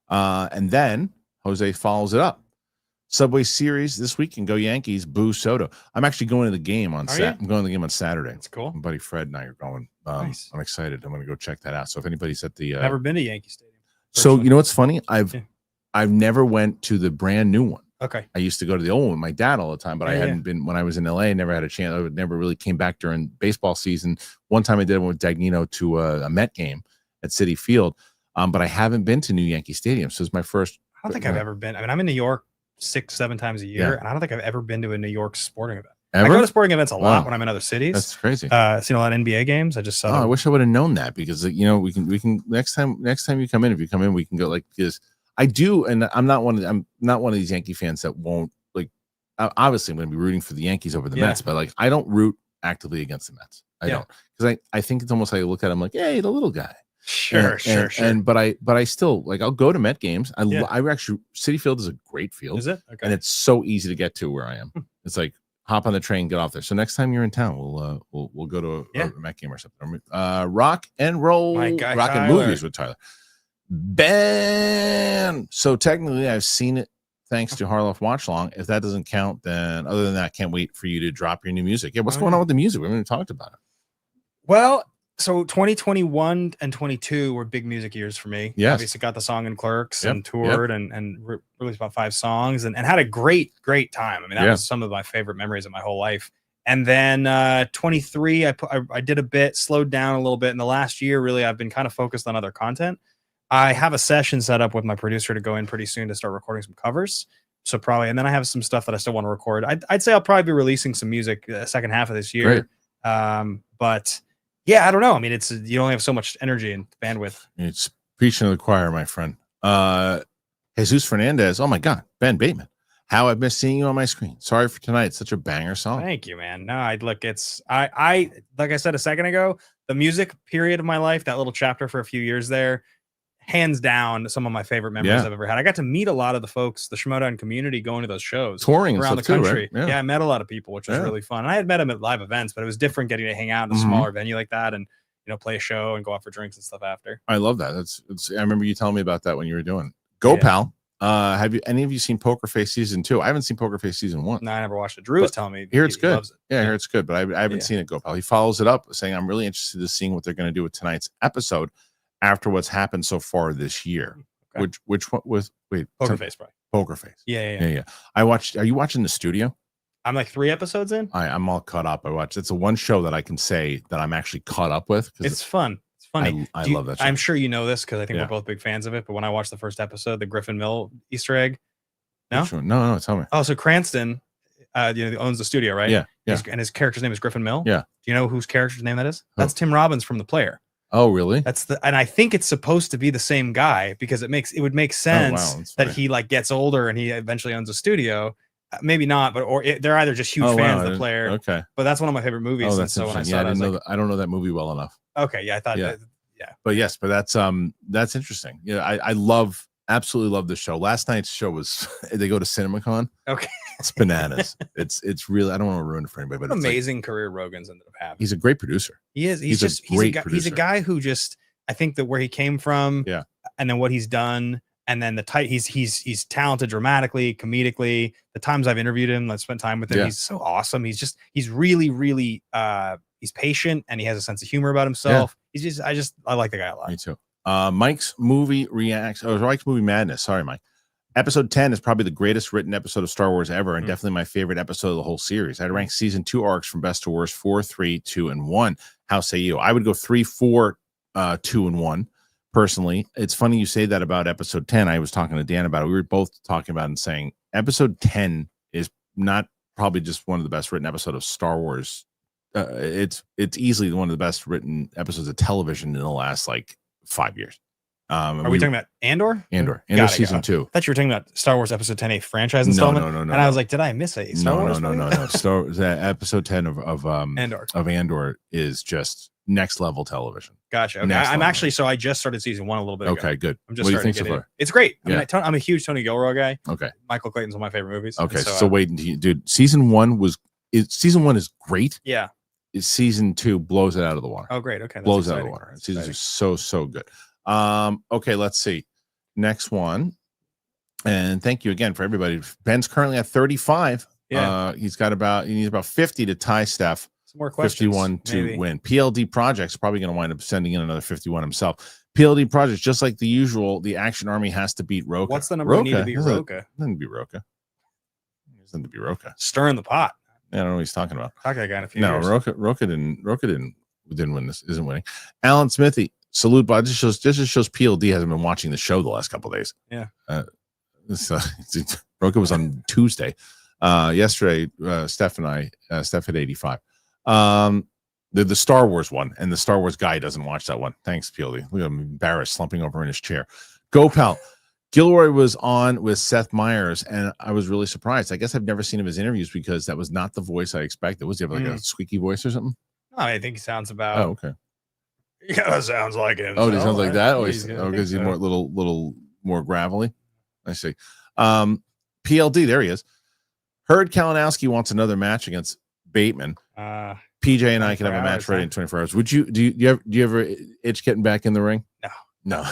A: And then Jose follows it up. Subway Series this week, and go Yankees, boo Soto. I'm actually going to the game on Saturday. I'm going to the game on Saturday.
B: That's cool.
A: My buddy Fred and I are going.
B: Nice.
A: I'm excited. I'm going to go check that out. So if anybody's at the
B: never been to Yankee Stadium.
A: So you know what's funny? I've never went to the brand new one.
B: Okay.
A: I used to go to the old one with my dad all the time, but I hadn't been when I was in LA. Never had a chance. I never really came back during baseball season. One time I did one with Dagnino to a Met game at Citi Field, but I haven't been to New Yankee Stadium. So it's my first.
B: I don't think I've ever been. I mean, I'm in New York 6-7 times a year, and I don't think I've ever been to a New York sporting event.
A: Ever?
B: I go to sporting events a lot when I'm in other cities.
A: That's crazy.
B: Seen a lot of NBA games. I just saw.
A: I wish I would have known that because we can next time you come in, if you come in, we can go like this. I do, and I'm not one of these Yankee fans that won't like. Obviously, I'm going to be rooting for the Yankees over the Mets, but like I don't root actively against the Mets. I don't because I think it's almost like I look at him like, hey, the little guy.
B: Sure.
A: But I still like I'll go to Met games. I actually Citi Field is a great field.
B: Is it? Okay.
A: And it's so easy to get to where I am. It's like hop on the train, get off there. So next time you're in town, we'll go to a Met game or something. Rock and roll,
B: My guy,
A: rock and
B: Tyler.
A: movies with Tyler. Ben. So technically, I've seen it thanks to Harloff Watch Long. If that doesn't count, then other than that, can't wait for you to drop your new music. Yeah, what's going on with the music? We haven't even talked about it.
B: Well, so 2021 and 22 were big music years for me.
A: Yes.
B: Obviously got the song in Clerks and toured and released about 5 songs and had a great time. I mean, that was some of my favorite memories of my whole life. And then 23, I did a bit, slowed down a little bit. In the last year, really, I've been kind of focused on other content. I have a session set up with my producer to go in pretty soon to start recording some covers. So probably, and then I have some stuff that I still want to record. I'd say I'll probably be releasing some music the second half of this year.
A: Great.
B: But Yeah, I don't know. I mean, it's you only have so much energy and bandwidth.
A: It's preaching to the choir, my friend. Jesus Fernandez. Oh my God, Ben Bateman. How I've missed seeing you on my screen. Sorry for tonight. It's such a banger song.
B: Thank you, man. No, I look. It's I like I said a second ago. The music period of my life, that little chapter for a few years there, hands down, some of my favorite memories I've ever had. I got to meet a lot of the folks, the Schmodown community, going to those shows,
A: touring
B: around the country.
A: Too, right?
B: Yeah, I met a lot of people, which was really fun. And I had met them at live events, but it was different getting to hang out in a smaller venue like that and play a show and go out for drinks and stuff after.
A: I love that. I remember you telling me about that when you were doing. Pal. Have any of you seen Poker Face season 2? I haven't seen Poker Face season 1.
B: No, I never watched it. Drew was telling me
A: here it's good.
B: Loves it.
A: Yeah, here it's good, but I haven't seen it. Go Pal. He follows it up saying, I'm really interested in seeing what they're going to do with tonight's episode after what's happened so far this year. Okay. Which one was
B: Poker Face, probably.
A: Poker Face.
B: Yeah.
A: I watched. Are you watching The Studio?
B: I'm like 3 episodes in.
A: I'm all caught up. I watched. It's the one show that I can say that I'm actually caught up with.
B: It's fun. It's funny.
A: I love that show.
B: I'm sure you know this because I think we're both big fans of it. But when I watched the first episode, the Griffin Mill Easter egg. No,
A: no. Tell me.
B: Oh, so Cranston, owns the studio, right?
A: Yeah.
B: And his character's name is Griffin Mill.
A: Yeah.
B: Do you know whose character's name that is? That's Tim Robbins from The Player.
A: Oh, really?
B: And I think it's supposed to be the same guy because it would make sense that he like gets older and he eventually owns a studio. Maybe not, but they're either just huge fans of The Player.
A: Okay.
B: But that's one of my favorite movies.
A: Oh, that's
B: so when I
A: saw I don't know that movie well enough.
B: Okay. Yeah. I thought.
A: Yeah. But yes, but that's interesting. Yeah. I absolutely love this show. Last night's show was they go to CinemaCon.
B: Okay.
A: It's bananas. It's really, I don't want to ruin it for anybody, but
B: what amazing career Rogan's ended up having.
A: He's a great producer.
B: He is. He's a guy who just, I think that where he came from, and then what he's done, and then he's talented dramatically, comedically. The times I've interviewed him, I've spent time with him. He's so awesome. He's really, really he's patient and he has a sense of humor about himself. I like the guy a lot.
A: Me too. Mike's movie reacts. Oh, Mike's movie madness. Sorry, Mike. Episode 10 is probably the greatest written episode of Star Wars ever, and definitely my favorite episode of the whole series. I'd rank season 2 arcs from best to worst 4, 3, 2, and 1. How say you? I would go 3, 4, 2, and 1. Personally, it's funny you say that about episode 10. I was talking to Dan about it. We were both talking about it and saying episode 10 is not probably just one of the best written episodes of Star Wars. It's easily one of the best written episodes of television in the last 5 years.
B: Are we talking about Andor?
A: Andor season 2.
B: I thought you were talking about Star Wars episode 10, a franchise installment.
A: No.
B: And I was like, did I miss a Star Wars?
A: No. Star Wars, episode 10 of Andor is just next level television.
B: Gotcha. Okay. I'm actually, so I just started season 1 a little bit ago.
A: Okay, good.
B: I'm just
A: what do you think
B: so
A: far?
B: It's great. I mean, I'm a huge Tony Gilroy guy.
A: Okay.
B: Michael Clayton's one of my favorite movies.
A: Okay, so wait until dude. Season 1 is great.
B: Yeah.
A: Season 2 blows it out of the water.
B: Oh, great. Okay.
A: Blows it out of the water. Seasons are so good. Okay, let's see. Next one. And thank you again for everybody. Ben's currently at 35. Yeah. He needs about 50 to tie Steph.
B: Some more questions.
A: 51 to win. PLD Project's probably going to wind up sending in another 51 himself. PLD Projects, just like the usual, the Action Army has to beat Roka.
B: What's the number we need to beat Roka?
A: Doesn't be Roka. Doesn't to be Roka.
B: Stirring the pot.
A: I don't know what he's talking about.
B: Talk to that guy in a few years.
A: Roka didn't win this. Isn't winning. Alan Smithy. Salute, but this just shows PLD hasn't been watching the show the last couple of days.
B: Yeah.
A: Roka was on Tuesday. Yesterday, Steph hit 85. The Star Wars one, and the Star Wars guy doesn't watch that one. Thanks, PLD. Look at him embarrassed, slumping over in his chair. Go, pal. Gilroy was on with Seth Meyers, and I was really surprised. I guess I've never seen him his interviews because that was not the voice I expected. Was he have a squeaky voice or something?
B: No, I think he sounds about.
A: Oh, okay.
B: Yeah, sounds like him.
A: Oh, he sounds like that. Because he's more little more gravelly. I see. PLD, there he is. Heard Kalinowski wants another match against Bateman. PJ and I can have a match ready in 24 hours. Would you? Do you ever itch getting back in the ring? No.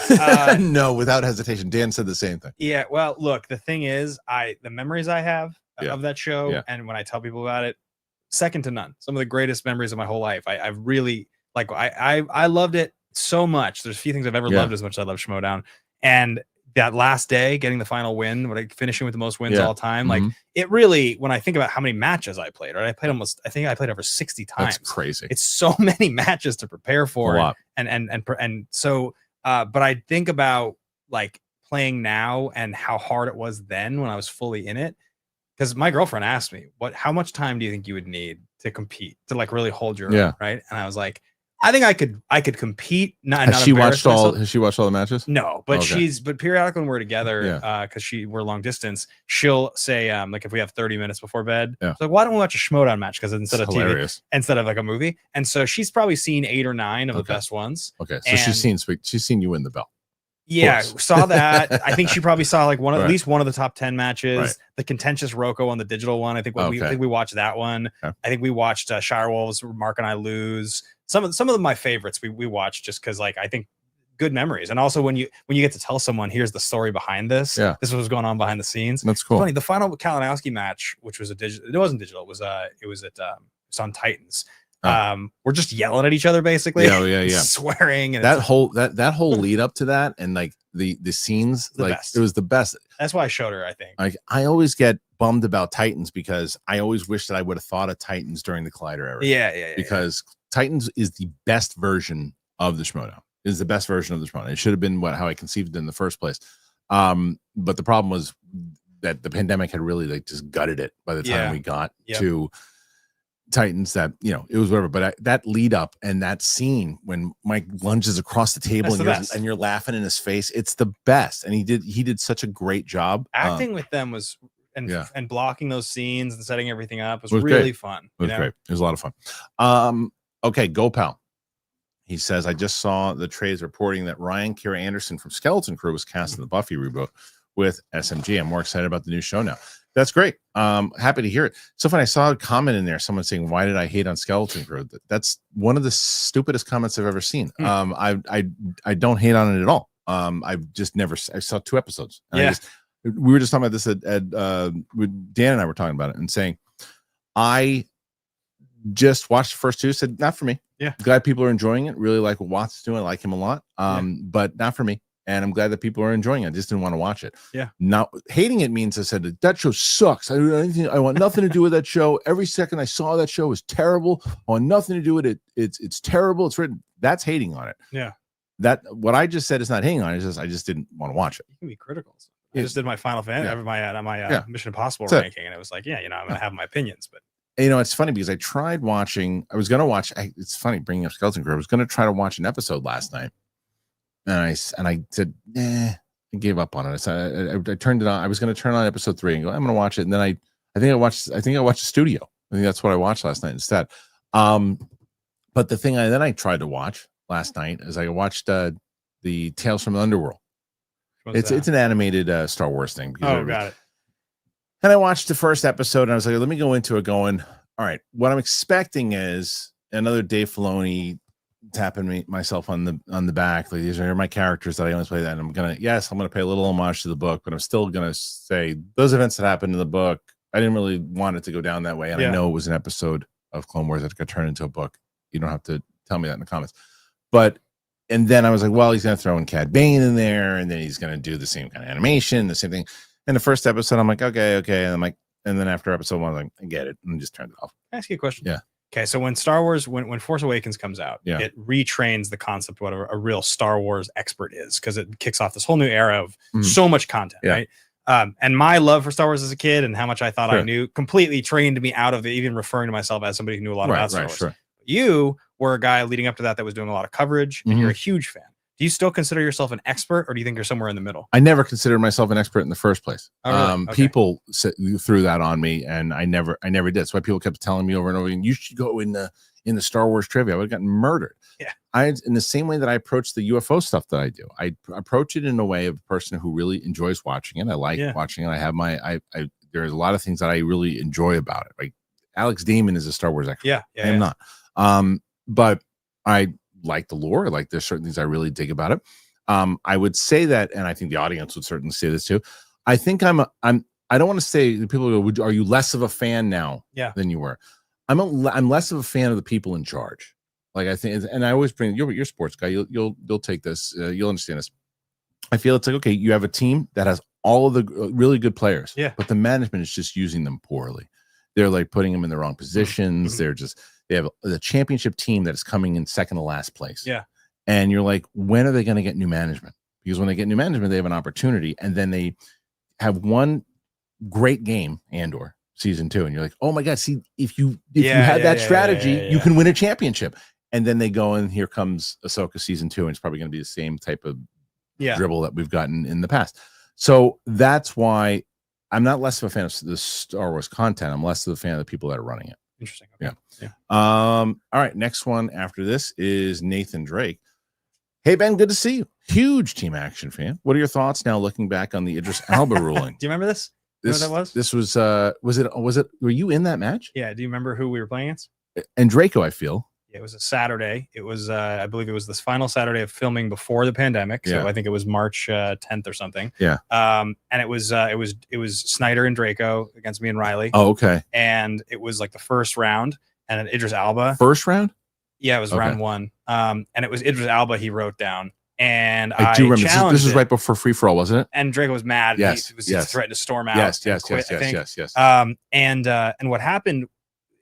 A: No, without hesitation. Dan said the same thing.
B: Yeah. Well, look, the thing is, the memories I have of that show, and when I tell people about it, second to none. Some of the greatest memories of my whole life. I really. Like I loved it so much. There's a few things I've ever loved as much as I love Schmodown. And that last day, getting the final win, finishing with the most wins all time, like it really, when I think about how many matches I played, right? I think I played over 60 times.
A: That's crazy.
B: It's so many matches to prepare for.
A: A lot.
B: And so, but I think about like playing now and how hard it was then when I was fully in it. Because my girlfriend asked me, how much time do you think you would need to compete, to like really hold your own, right? And I was like, I think I could compete.
A: Has she watched all the matches?
B: No, but but periodically when we're together, because we're long distance, she'll say like if we have 30 minutes before bed, it's like, why don't we watch a Schmodown match? Because instead of TV, instead of like a movie, and so she's probably seen 8 or 9 of the best ones.
A: Okay, so she's seen you win the belt.
B: Yeah, saw that. I think she probably saw like at least one of the top 10 matches. The contentious Rocco on the digital one. I think I think we watched that one. I think we watched Shirewolves. Mark and I lose. Some of my favorites we watched just because like I think good memories, and also when you get to tell someone here's the story behind this. This is what's going on behind the scenes.
A: That's cool.
B: It's funny, the final Kalinowski match, which was it wasn't digital. It was it's on Titans. We're just yelling at each other basically. Swearing, and
A: that whole lead up to that, and like the scenes, it was the best.
B: That's why I showed her. I think
A: I always get bummed about Titans because I always wish that I would have thought of Titans during the Collider era. Because Titans is the best version of the Schmodown. Is the best version of the Schmodown. It should have been how I conceived it in the first place. But the problem was that the pandemic had really like just gutted it by the time we got to Titans. That it was whatever. But that lead up and that scene when Mike lunges across the table and you're laughing in his face, it's the best. And he did such a great job.
B: Acting with them was and blocking those scenes and setting everything up was really fun.
A: It was great. It was a lot of fun. Okay, Go Pal. He says, I just saw the trades reporting that Ryan Kira Anderson from Skeleton Crew was cast in the Buffy reboot with SMG. I'm more excited about the new show now. That's great. Happy to hear it. So funny, I saw a comment in there, someone saying, why did I hate on Skeleton Crew? That's one of the stupidest comments I've ever seen. I don't hate on it at all. I've just never, I saw 2 episodes. We were just talking about this at Dan and I were talking about it and saying, I just watched the first 2, said not for me. Glad people are enjoying it. Really like what Watts is doing. I like him a lot. But not for me. And I'm glad that people are enjoying it. I just didn't want to watch it. Not hating it means I said that show sucks. I want nothing to do with that show. Every second I saw that show was terrible. I want nothing to do with it. It's terrible. It's written. That's hating on it. That what I just said is not hating on it. It's just I just didn't want to watch it.
B: You can be critical. I just did my Final Fantasy, my Mission Impossible ranking, and it was like, I'm gonna have my opinions, but.
A: It's funny because I tried watching. I was going to watch. It's funny bringing up Skeleton Crew. I was going to try to watch an episode last night, and I said, I gave up on it. So I turned it on. I was going to turn on episode 3 and go, I'm going to watch it. And then I think I watched the studio. I think that's what I watched last night instead. But the thing I tried to watch last night is I watched the Tales from the Underworld. It's an animated Star Wars thing.
B: Got it.
A: And I watched the first episode and I was like, let me go into it going, all right, what I'm expecting is another Dave Filoni tapping myself on the back. Like, these are my characters that I always play that. And I'm going to pay a little homage to the book, but I'm still going to say those events that happened in the book, I didn't really want it to go down that way. And I know it was an episode of Clone Wars that got turned into a book. You don't have to tell me that in the comments. And then I was like, well, he's going to throw in Cad Bane in there. And then he's going to do the same kind of animation, the same thing. In the first episode, I'm like, okay. And I'm like, and then after episode 1, I'm like, I get it, and just turned it off.
B: Can I ask you a question?
A: Yeah.
B: Okay, so when Star Wars, when Force Awakens comes out, it retrains the concept of what a real Star Wars expert is, because it kicks off this whole new era of so much content, right? And my love for Star Wars as a kid and how much I thought I knew completely trained me out of even referring to myself as somebody who knew a lot about Star Wars. Sure. You were a guy leading up to that was doing a lot of coverage, and you're a huge fan. Do you still consider yourself an expert, or do you think you're somewhere in the middle?
A: I never considered myself an expert in the first place. People threw that on me, and I never did. That's why people kept telling me over and over again, you should go in the Star Wars trivia. I would have gotten murdered. In the same way that I approach the UFO stuff that I do, I approach it in a way of a person who really enjoys watching it. I like watching it. I have there's a lot of things that I really enjoy about it. Like Alex Damon is a Star Wars expert. I am not. But I like the lore. Like, there's certain things I really dig about it. I would say that, and I think the audience would certainly say this too. I think I don't want to say people go, are you less of a fan now than you were? I'm less of a fan of the people in charge. Like, I think, and I always bring, you're a sports guy. You'll take this. You'll understand this. I feel it's like, okay, you have a team that has all of the really good players, but the management is just using them poorly. They're like putting them in the wrong positions. They have the championship team that is coming in second to last place. And you're like, when are they going to get new management? Because when they get new management, they have an opportunity, and then they have one great game, Andor season 2, and you're like, oh my God, see, if you had that strategy, you can win a championship. and then they go and here comes Ahsoka season 2, and it's probably going to be the same type of dribble that we've gotten in the past. So that's why I'm not less of a fan of the Star Wars content. I'm less of a fan of the people that are running it.
B: Interesting. Okay.
A: Yeah. All right. Next one after this is Nathan Drake. Hey, Ben, good to see you. Huge Team Action fan. What are your thoughts now looking back on the Idris Elba ruling?
B: Do you remember this? You know what that was?
A: This was it? Were you in that match?
B: Yeah. Do you remember who we were playing against?
A: And Draco, I feel.
B: It was a Saturday. It was, I believe it was this final Saturday of filming before the pandemic. So I think it was March 10th or something.
A: Yeah.
B: And it was Snyder and Draco against me and Riley.
A: Oh, okay.
B: And it was like the first round, and then Idris Elba.
A: First round?
B: Yeah, it was round 1. And it was Idris Elba he wrote down. And
A: I do remember this was right before free for all, wasn't it?
B: And Draco was mad.
A: Yes.
B: He threatened to storm out.
A: Yes.
B: And what happened,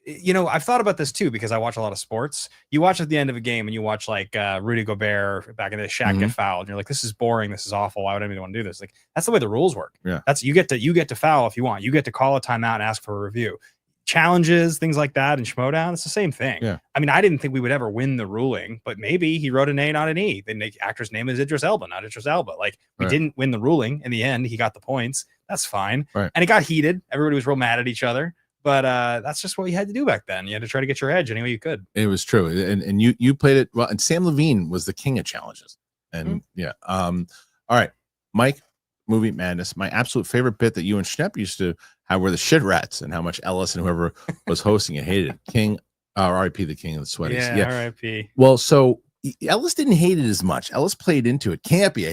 B: you know, I've thought about this too, because I watch a lot of sports. You watch at the end of a game and you watch like Rudy Gobert back in the Shaq get fouled, and you're like, this is boring, this is awful, why would anybody want to do this? Like, that's the way the rules work.
A: Yeah.
B: That's you get to foul if you want. You get to call a timeout and ask for a review. Challenges, things like that, and Schmodown, it's the same thing.
A: Yeah.
B: I mean, I didn't think we would ever win the ruling, but maybe he wrote an A, not an E. The actor's name is Idris Elba, not Idris Elba. Like, we didn't win the ruling in the end. He got the points. That's fine.
A: Right.
B: And it got heated. Everybody was real mad at each other. But that's just what you had to do back then. You had to try to get your edge any way you could.
A: It was true, and you played it well. And Sam Levine was the king of challenges. And all right, Mike, Movie Madness. My absolute favorite bit that you and Schnepp used to have were the shit rats, and how much Ellis and whoever was hosting it hated it. King, R.I.P. the king of the sweaties.
B: Yeah, R.I.P.
A: Well, so Ellis didn't hate it as much. Ellis played into it. Campia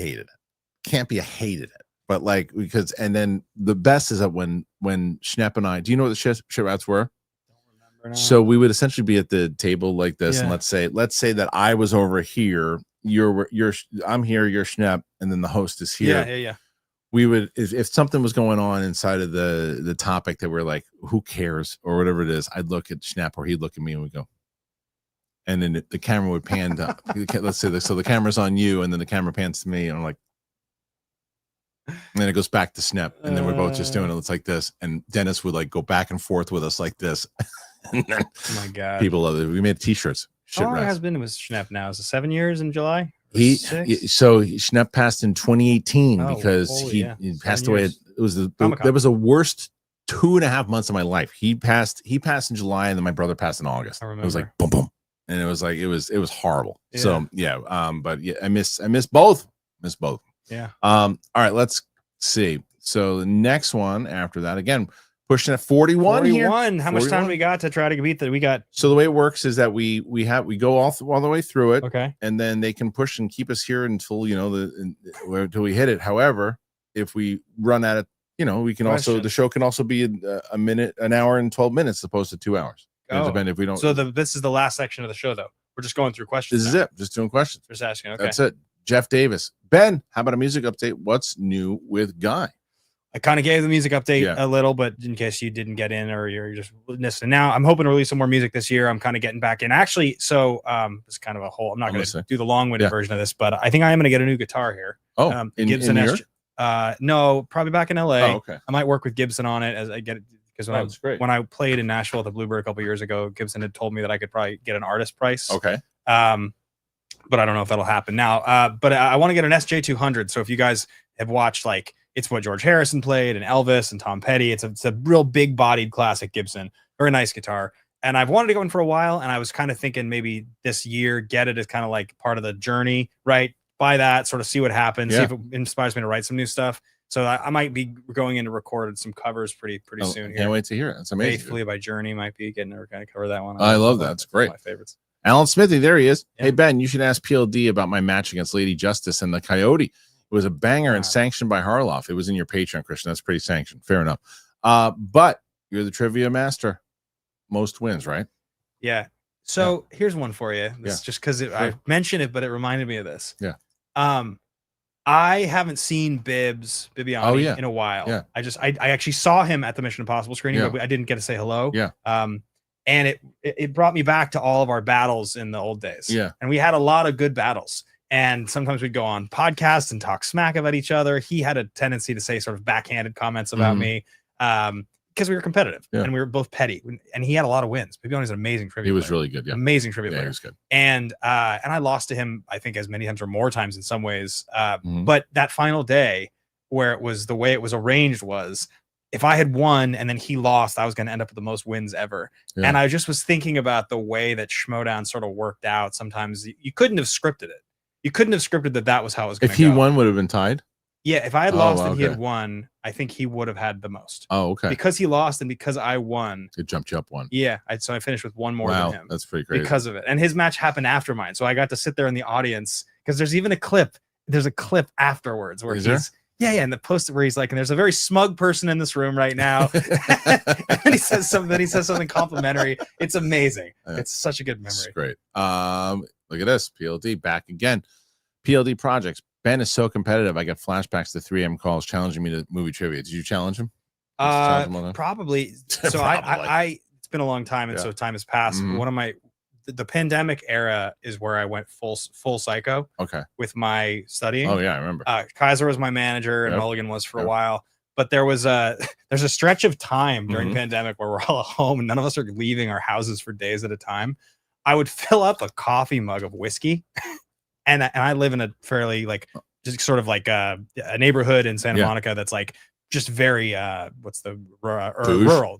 A: hated it. But like, because, and then the best is that when Schnepp and I, do you know what the shit rats were?
B: Don't remember now.
A: So we would essentially be at the table like this, and let's say that I was over here, I'm here, you're Schnepp, and then the host is here.
B: Yeah.
A: We would, if something was going on inside of the topic that we're like, who cares, or whatever it is, I'd look at Schnepp, or he'd look at me, and we'd go, and then the camera would pan to, let's say this, so the camera's on you, and then the camera pans to me, and I'm like, and then it goes back to Schnepp, and then we're both just doing it. It's like this, and Dennis would like go back and forth with us like this. And then
B: oh my god,
A: people love it. We made t-shirts.
B: How long has been with Schnepp now? Is it 7 years in July?
A: So Schnepp passed in 2018 because he passed away. It was there was the worst 2.5 months of my life. He passed in July, and then my brother passed in August. It was like boom, boom, and it was like it was horrible. Yeah. So but yeah, I miss both.
B: Yeah.
A: All right, let's see. So the next one after that, again, pushing at 41 here.
B: How 41. Much time we got to try to beat that? We got.
A: So the way it works is that we go all the way through it.
B: Okay.
A: And then they can push and keep us here until until we hit it. However, if we run out of, we can the show can also be an hour and 12 minutes as opposed to 2 hours. If we don't.
B: So this is the last section of the show, though. We're just going through questions.
A: This is it. Just doing questions.
B: Just asking. Okay.
A: That's it. Jeff Davis. Ben, how about a music update? What's new with Guy?
B: I kind of gave the music update a little, but in case you didn't get in or you're just listening now, I'm hoping to release some more music this year. I'm kind of getting back in. Actually, so it's kind of a whole, I'm not going to do the long-winded version of this, but I think I am going to get a new guitar here.
A: Oh,
B: Gibson
A: in New
B: no, probably back in LA.
A: Oh, okay.
B: I might work with Gibson on it as I get it. Because when I played in Nashville at the Bluebird a couple years ago, Gibson had told me that I could probably get an artist price.
A: Okay.
B: But I don't know if that'll happen now. But I want to get an SJ200. So if you guys have watched, like, it's what George Harrison played and Elvis and Tom Petty. It's a real big bodied classic Gibson. Very nice guitar. And I've wanted to go in for a while. And I was kind of thinking maybe this year, get it as kind of like part of the journey, right? Buy that, sort of see what happens, see if it inspires me to write some new stuff. So I might be going in to record some covers pretty soon here.
A: Can't wait to hear it. It's amazing.
B: Faithfully by Journey might be getting to kind of cover that one.
A: I love that. It's great.
B: My favorites.
A: Alan Smithy, there he is. Yeah. Hey, Ben, you should ask PLD about my match against Lady Justice and the Coyote. It was a banger and sanctioned by Harloff. It was in your Patreon, Kristian. That's pretty sanctioned. Fair enough. But you're the trivia master. Most wins, right?
B: Yeah. So here's one for you. This just because I mentioned it, but it reminded me of this.
A: Yeah.
B: I haven't seen Bibbiani in a while.
A: Yeah.
B: I actually saw him at the Mission Impossible screening, but I didn't get to say hello.
A: Yeah.
B: And it brought me back to all of our battles in the old days.
A: Yeah.
B: And we had a lot of good battles. And sometimes we'd go on podcasts and talk smack about each other. He had a tendency to say sort of backhanded comments about me. because we were competitive and we were both petty, and he had a lot of wins. Pipione's an amazing trivia
A: He was
B: player.
A: really good. Yeah.
B: Amazing trivia player.
A: He was good.
B: And I lost to him, I think, as many times or more times in some ways. But that final day where it was the way it was arranged was if I had won and then he lost, I was going to end up with the most wins ever. Yeah. And I just was thinking about the way that Schmodown sort of worked out. Sometimes you couldn't have scripted it. You couldn't have scripted that was how it was going to go.
A: If he won, would have been tied?
B: Yeah, if I had lost and he had won, I think he would have had the most.
A: Oh, okay.
B: Because he lost and because I won.
A: It jumped you up one.
B: Yeah, so I finished with one more than him.
A: That's pretty crazy.
B: Because of it. And his match happened after mine. So I got to sit there in the audience because there's even a clip. There's a clip afterwards where and the post where he's like, and there's a very smug person in this room right now. And he says something complimentary. It's amazing. Yeah. It's such a good memory.
A: It's great. Look at this. PLD back again. PLD projects. Ben is so competitive. I got flashbacks to 3M calls challenging me to movie trivia. Did you challenge him?
B: Probably. So I it's been a long time, and so time has passed. One of my the pandemic era is where I went full psycho. Okay. With my studying.
A: Oh yeah, I remember.
B: Kaiser was my manager, and Mulligan was for a while. But there's a stretch of time during pandemic where we're all at home and none of us are leaving our houses for days at a time. I would fill up a coffee mug of whiskey. And I live in a fairly just sort of like a neighborhood in Santa Monica that's like just very what's the rural?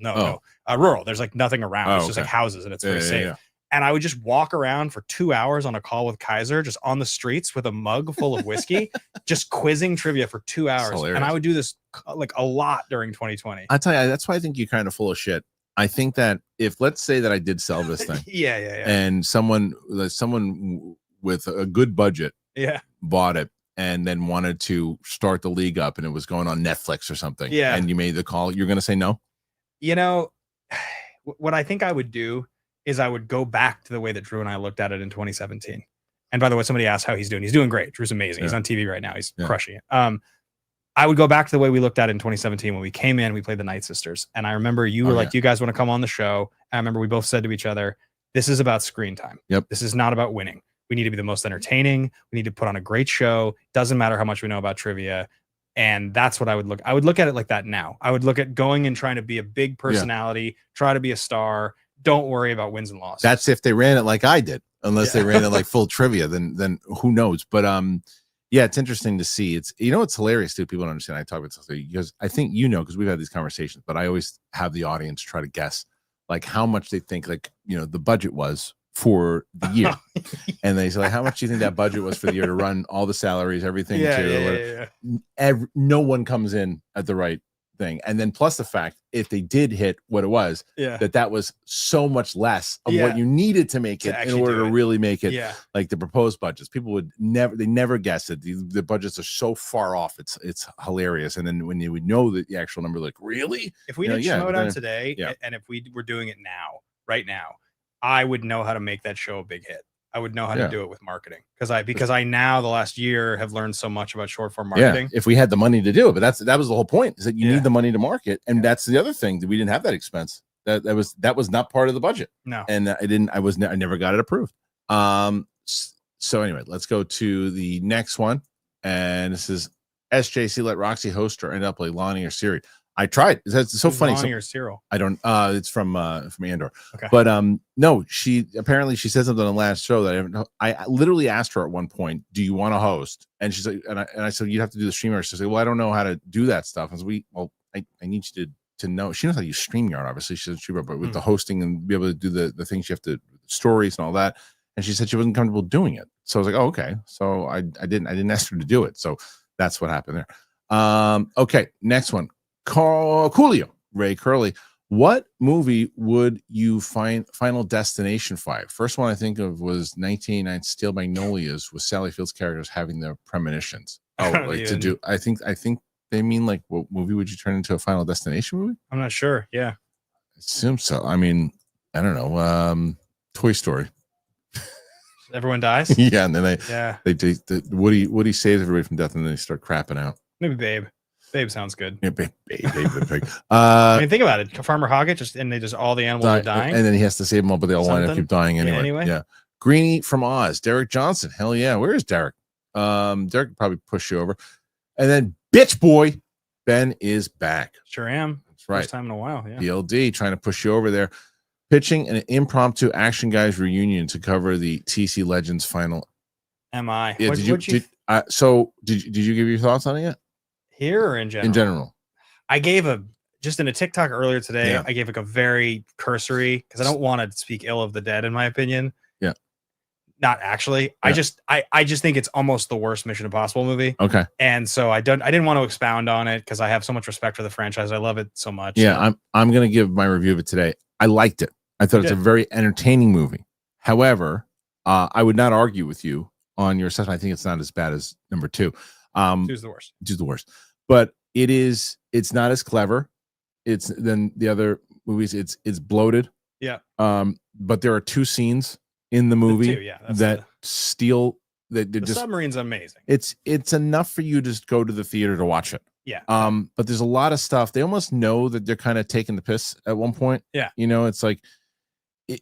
B: Rural. There's like nothing around. It's just like houses and it's very safe. Yeah. And I would just walk around for 2 hours on a call with Kaiser, just on the streets with a mug full of whiskey, just quizzing trivia for 2 hours. And I would do this like a lot during 2020.
A: I tell you, that's why I think you're kind of full of shit. I think that if let's say that I did sell this thing, and someone with a good budget bought it and then wanted to start the league up and it was going on Netflix or something and you made the call, you're going to say no?
B: You know, what I think I would do is I would go back to the way that Drew and I looked at it in 2017. And by the way, somebody asked how he's doing. He's doing great. Drew's amazing. He's on TV right now. He's crushing it. I would go back to the way we looked at it in 2017 when we came in, we played the Night Sisters. And I remember you were like, you guys want to come on the show? And I remember we both said to each other, this is about screen time. Yep. This is not about winning. We need to be the most entertaining. We need to put on a great show. Doesn't matter how much we know about trivia. And that's what I would look at it like that now. I would look at going and trying to be a big personality, try to be a star. Don't worry about wins and losses.
A: That's if they ran it like I did. Unless they ran it like full trivia, then who knows? But it's interesting to see. It's it's hilarious too. People don't understand. I talk about something because I think because we've had these conversations, but I always have the audience try to guess like how much they think the budget was for the year. And they say like, how much do you think that budget was for the year to run all the salaries, everything? No one comes in at the right thing. And then plus the fact if they did hit what it was, that was so much less of what you needed to make it in order to really make it like the proposed budgets. People would never guess it. The budgets are so far off. It's hilarious. And then when you would know that the actual number, like really,
B: if we did Schmodown today, and if we were doing it right now, I would know how to make that show a big hit. I would know how to do it with marketing because I now the last year have learned so much about short form marketing.
A: If we had the money to do it, but that was the whole point, is that you need the money to market, and that's the other thing, that we didn't have that expense. That was not part of the budget. No, and I never got it approved. So anyway, let's go to the next one, and this is SJC. Let Roxy host or end up like Lonnie or Siri. I tried. It's so funny.
B: Lonnie or Cyril?
A: I don't. It's from Andor.
B: Okay.
A: But no. She said something on the last show that I literally asked her at one point, "Do you want to host?" And she's like, and I said, "You'd have to do the streamer." She said, "Well, I don't know how to do that stuff." And so I need you to know. She knows how to use StreamYard. Obviously, she's a streamer, but with the hosting and be able to do the things you have to, stories and all that. And she said she wasn't comfortable doing it. So I was like, "Oh, okay." So I didn't ask her to do it. So that's what happened there. Okay, next one. Coolio, Ray Curley. What movie would you find Final Destination 5? First one I think of was 1989 Steel Magnolias, with Sally Field's characters having their premonitions. I think they mean like, what movie would you turn into a Final Destination movie?
B: I'm not sure. Yeah,
A: I assume so. I mean, I don't know. Toy Story.
B: Everyone dies.
A: Yeah, and then they Woody saves everybody from death, and then they start crapping out.
B: Maybe Babe. Babe sounds good.
A: Yeah, Babe the pig.
B: I mean, think about it. Farmer Hoggett, all the animals are dying,
A: and then he has to save them all, but they all wind up keep dying anyway. Yeah. Greenie from Oz, Derek Johnson. Hell yeah, where is Derek? Derek probably push you over, and then bitch boy Ben is back.
B: Sure am.
A: That's right.
B: First time in a while. Yeah.
A: BLD trying to push you over there. Pitching an impromptu Action Guys reunion to cover the TC Legends final.
B: Am I?
A: Yeah, did you give your thoughts on it yet?
B: Here or in general?
A: In general.
B: I gave just in a TikTok earlier today,
A: Yeah.
B: I gave like a very cursory, because I don't want to speak ill of the dead, in my opinion.
A: Yeah.
B: Not actually.
A: Yeah.
B: I just think it's almost the worst Mission Impossible movie.
A: Okay.
B: And so I didn't want to expound on it because I have so much respect for the franchise. I love it so much.
A: Yeah, I'm gonna give my review of it today. I liked it. I thought it's a very entertaining movie. However, I would not argue with you on your assessment. I think it's not as bad as number 2.
B: 2's the worst.
A: 2's the worst. But it's not as clever. It's than the other movies. It's bloated.
B: Yeah.
A: But there are 2 scenes in the movie that steal that
B: the submarine's amazing.
A: It's enough for you to just go to the theater to watch it.
B: Yeah.
A: But there's a lot of stuff. They almost know that they're kind of taking the piss at one point.
B: Yeah.
A: You know, it's like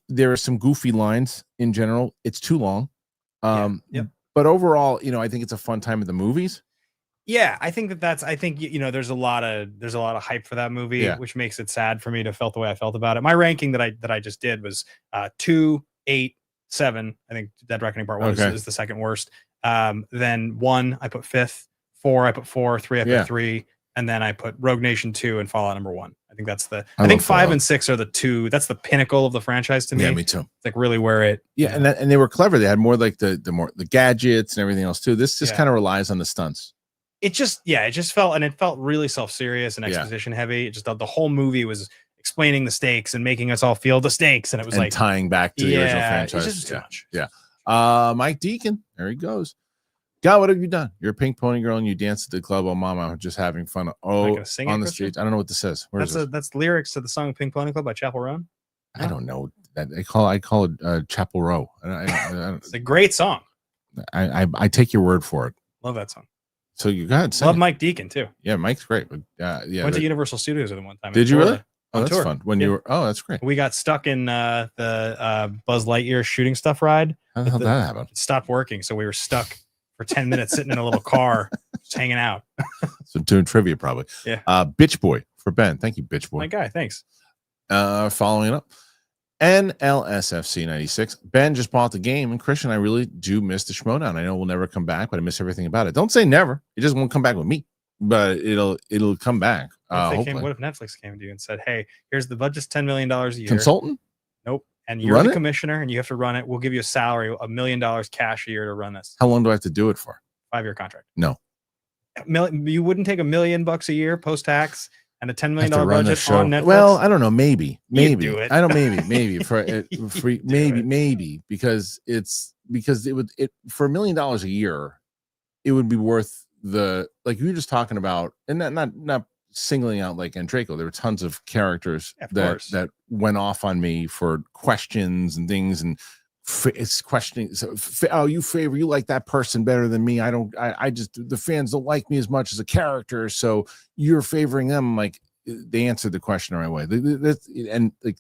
A: there are some goofy lines in general. It's too long. But overall, you know, I think it's a fun time at the movies.
B: Yeah, I think there's a lot of hype for that movie, which makes it sad for me to felt the way I felt about it. My ranking that I just did was 2, 8, 7. I think Dead Reckoning Part 1 is the second worst. Then 1 I put 5th, 4 I put 4, 3 I put 3, and then I put Rogue Nation 2 and Fallout number 1. I think that's I think 5 and 6 are the 2. That's the pinnacle of the franchise to me.
A: Yeah, me too.
B: It's like really where it.
A: Yeah, and they were clever. They had more like the gadgets and everything else too. This just kind of relies on the stunts. It just felt really self-serious and exposition heavy. It just the whole movie was explaining the stakes and making us all feel the stakes, and it was like tying back to the original franchise. It's just too much. Yeah. Mike Deacon, there he goes. God, what have you done? You're a pink pony girl and you dance at the club. Oh, mama, I'm just having fun. Oh, on the streets. I don't know what this says.
B: That's lyrics to the song Pink Pony Club by Chapel Roan.
A: I don't know. I call it Chapel Row.
B: It's a great song.
A: I take your word for it.
B: Love that song.
A: So you got
B: love Mike Deacon too.
A: Yeah, Mike's great. But,
B: went to Universal Studios with him one time.
A: Did you really? Oh, that's fun. When you were, that's great.
B: We got stuck in the Buzz Lightyear shooting stuff ride.
A: How the hell did that happen?
B: It stopped working, so we were stuck for 10 minutes sitting in a little car, just hanging out.
A: So doing trivia probably.
B: Yeah.
A: Bitch Boy for Ben. Thank you, Bitch Boy.
B: My guy, thanks.
A: Following it up. NLSFC 96. Ben just bought the game, and Kristian, I really do miss the Schmodown. I know we'll never come back, but I miss everything about it. Don't say never. It just won't come back with me, but it'll come back.
B: What if Netflix came to you and said, "Hey, here's the budget's $10 million a year."
A: Consultant?
B: Nope. And you're the commissioner, and you have to run it. We'll give you a salary, $1 million cash a year to run this.
A: How long do I have to do it for?
B: 5-year contract.
A: No.
B: You wouldn't take $1 million a year post tax and a $10 million budget on Netflix.
A: Well, I don't know. Maybe.
B: Do it.
A: I don't. Maybe for maybe because it would for $1 million a year, it would be worth the like you were just talking about, and not singling out like Draco. There were tons of characters that went off on me for questions and things, and it's questioning. So, you like that person better than me. I just the fans don't like me as much as a character, so you're favoring them. Like they answered the question the right way. And like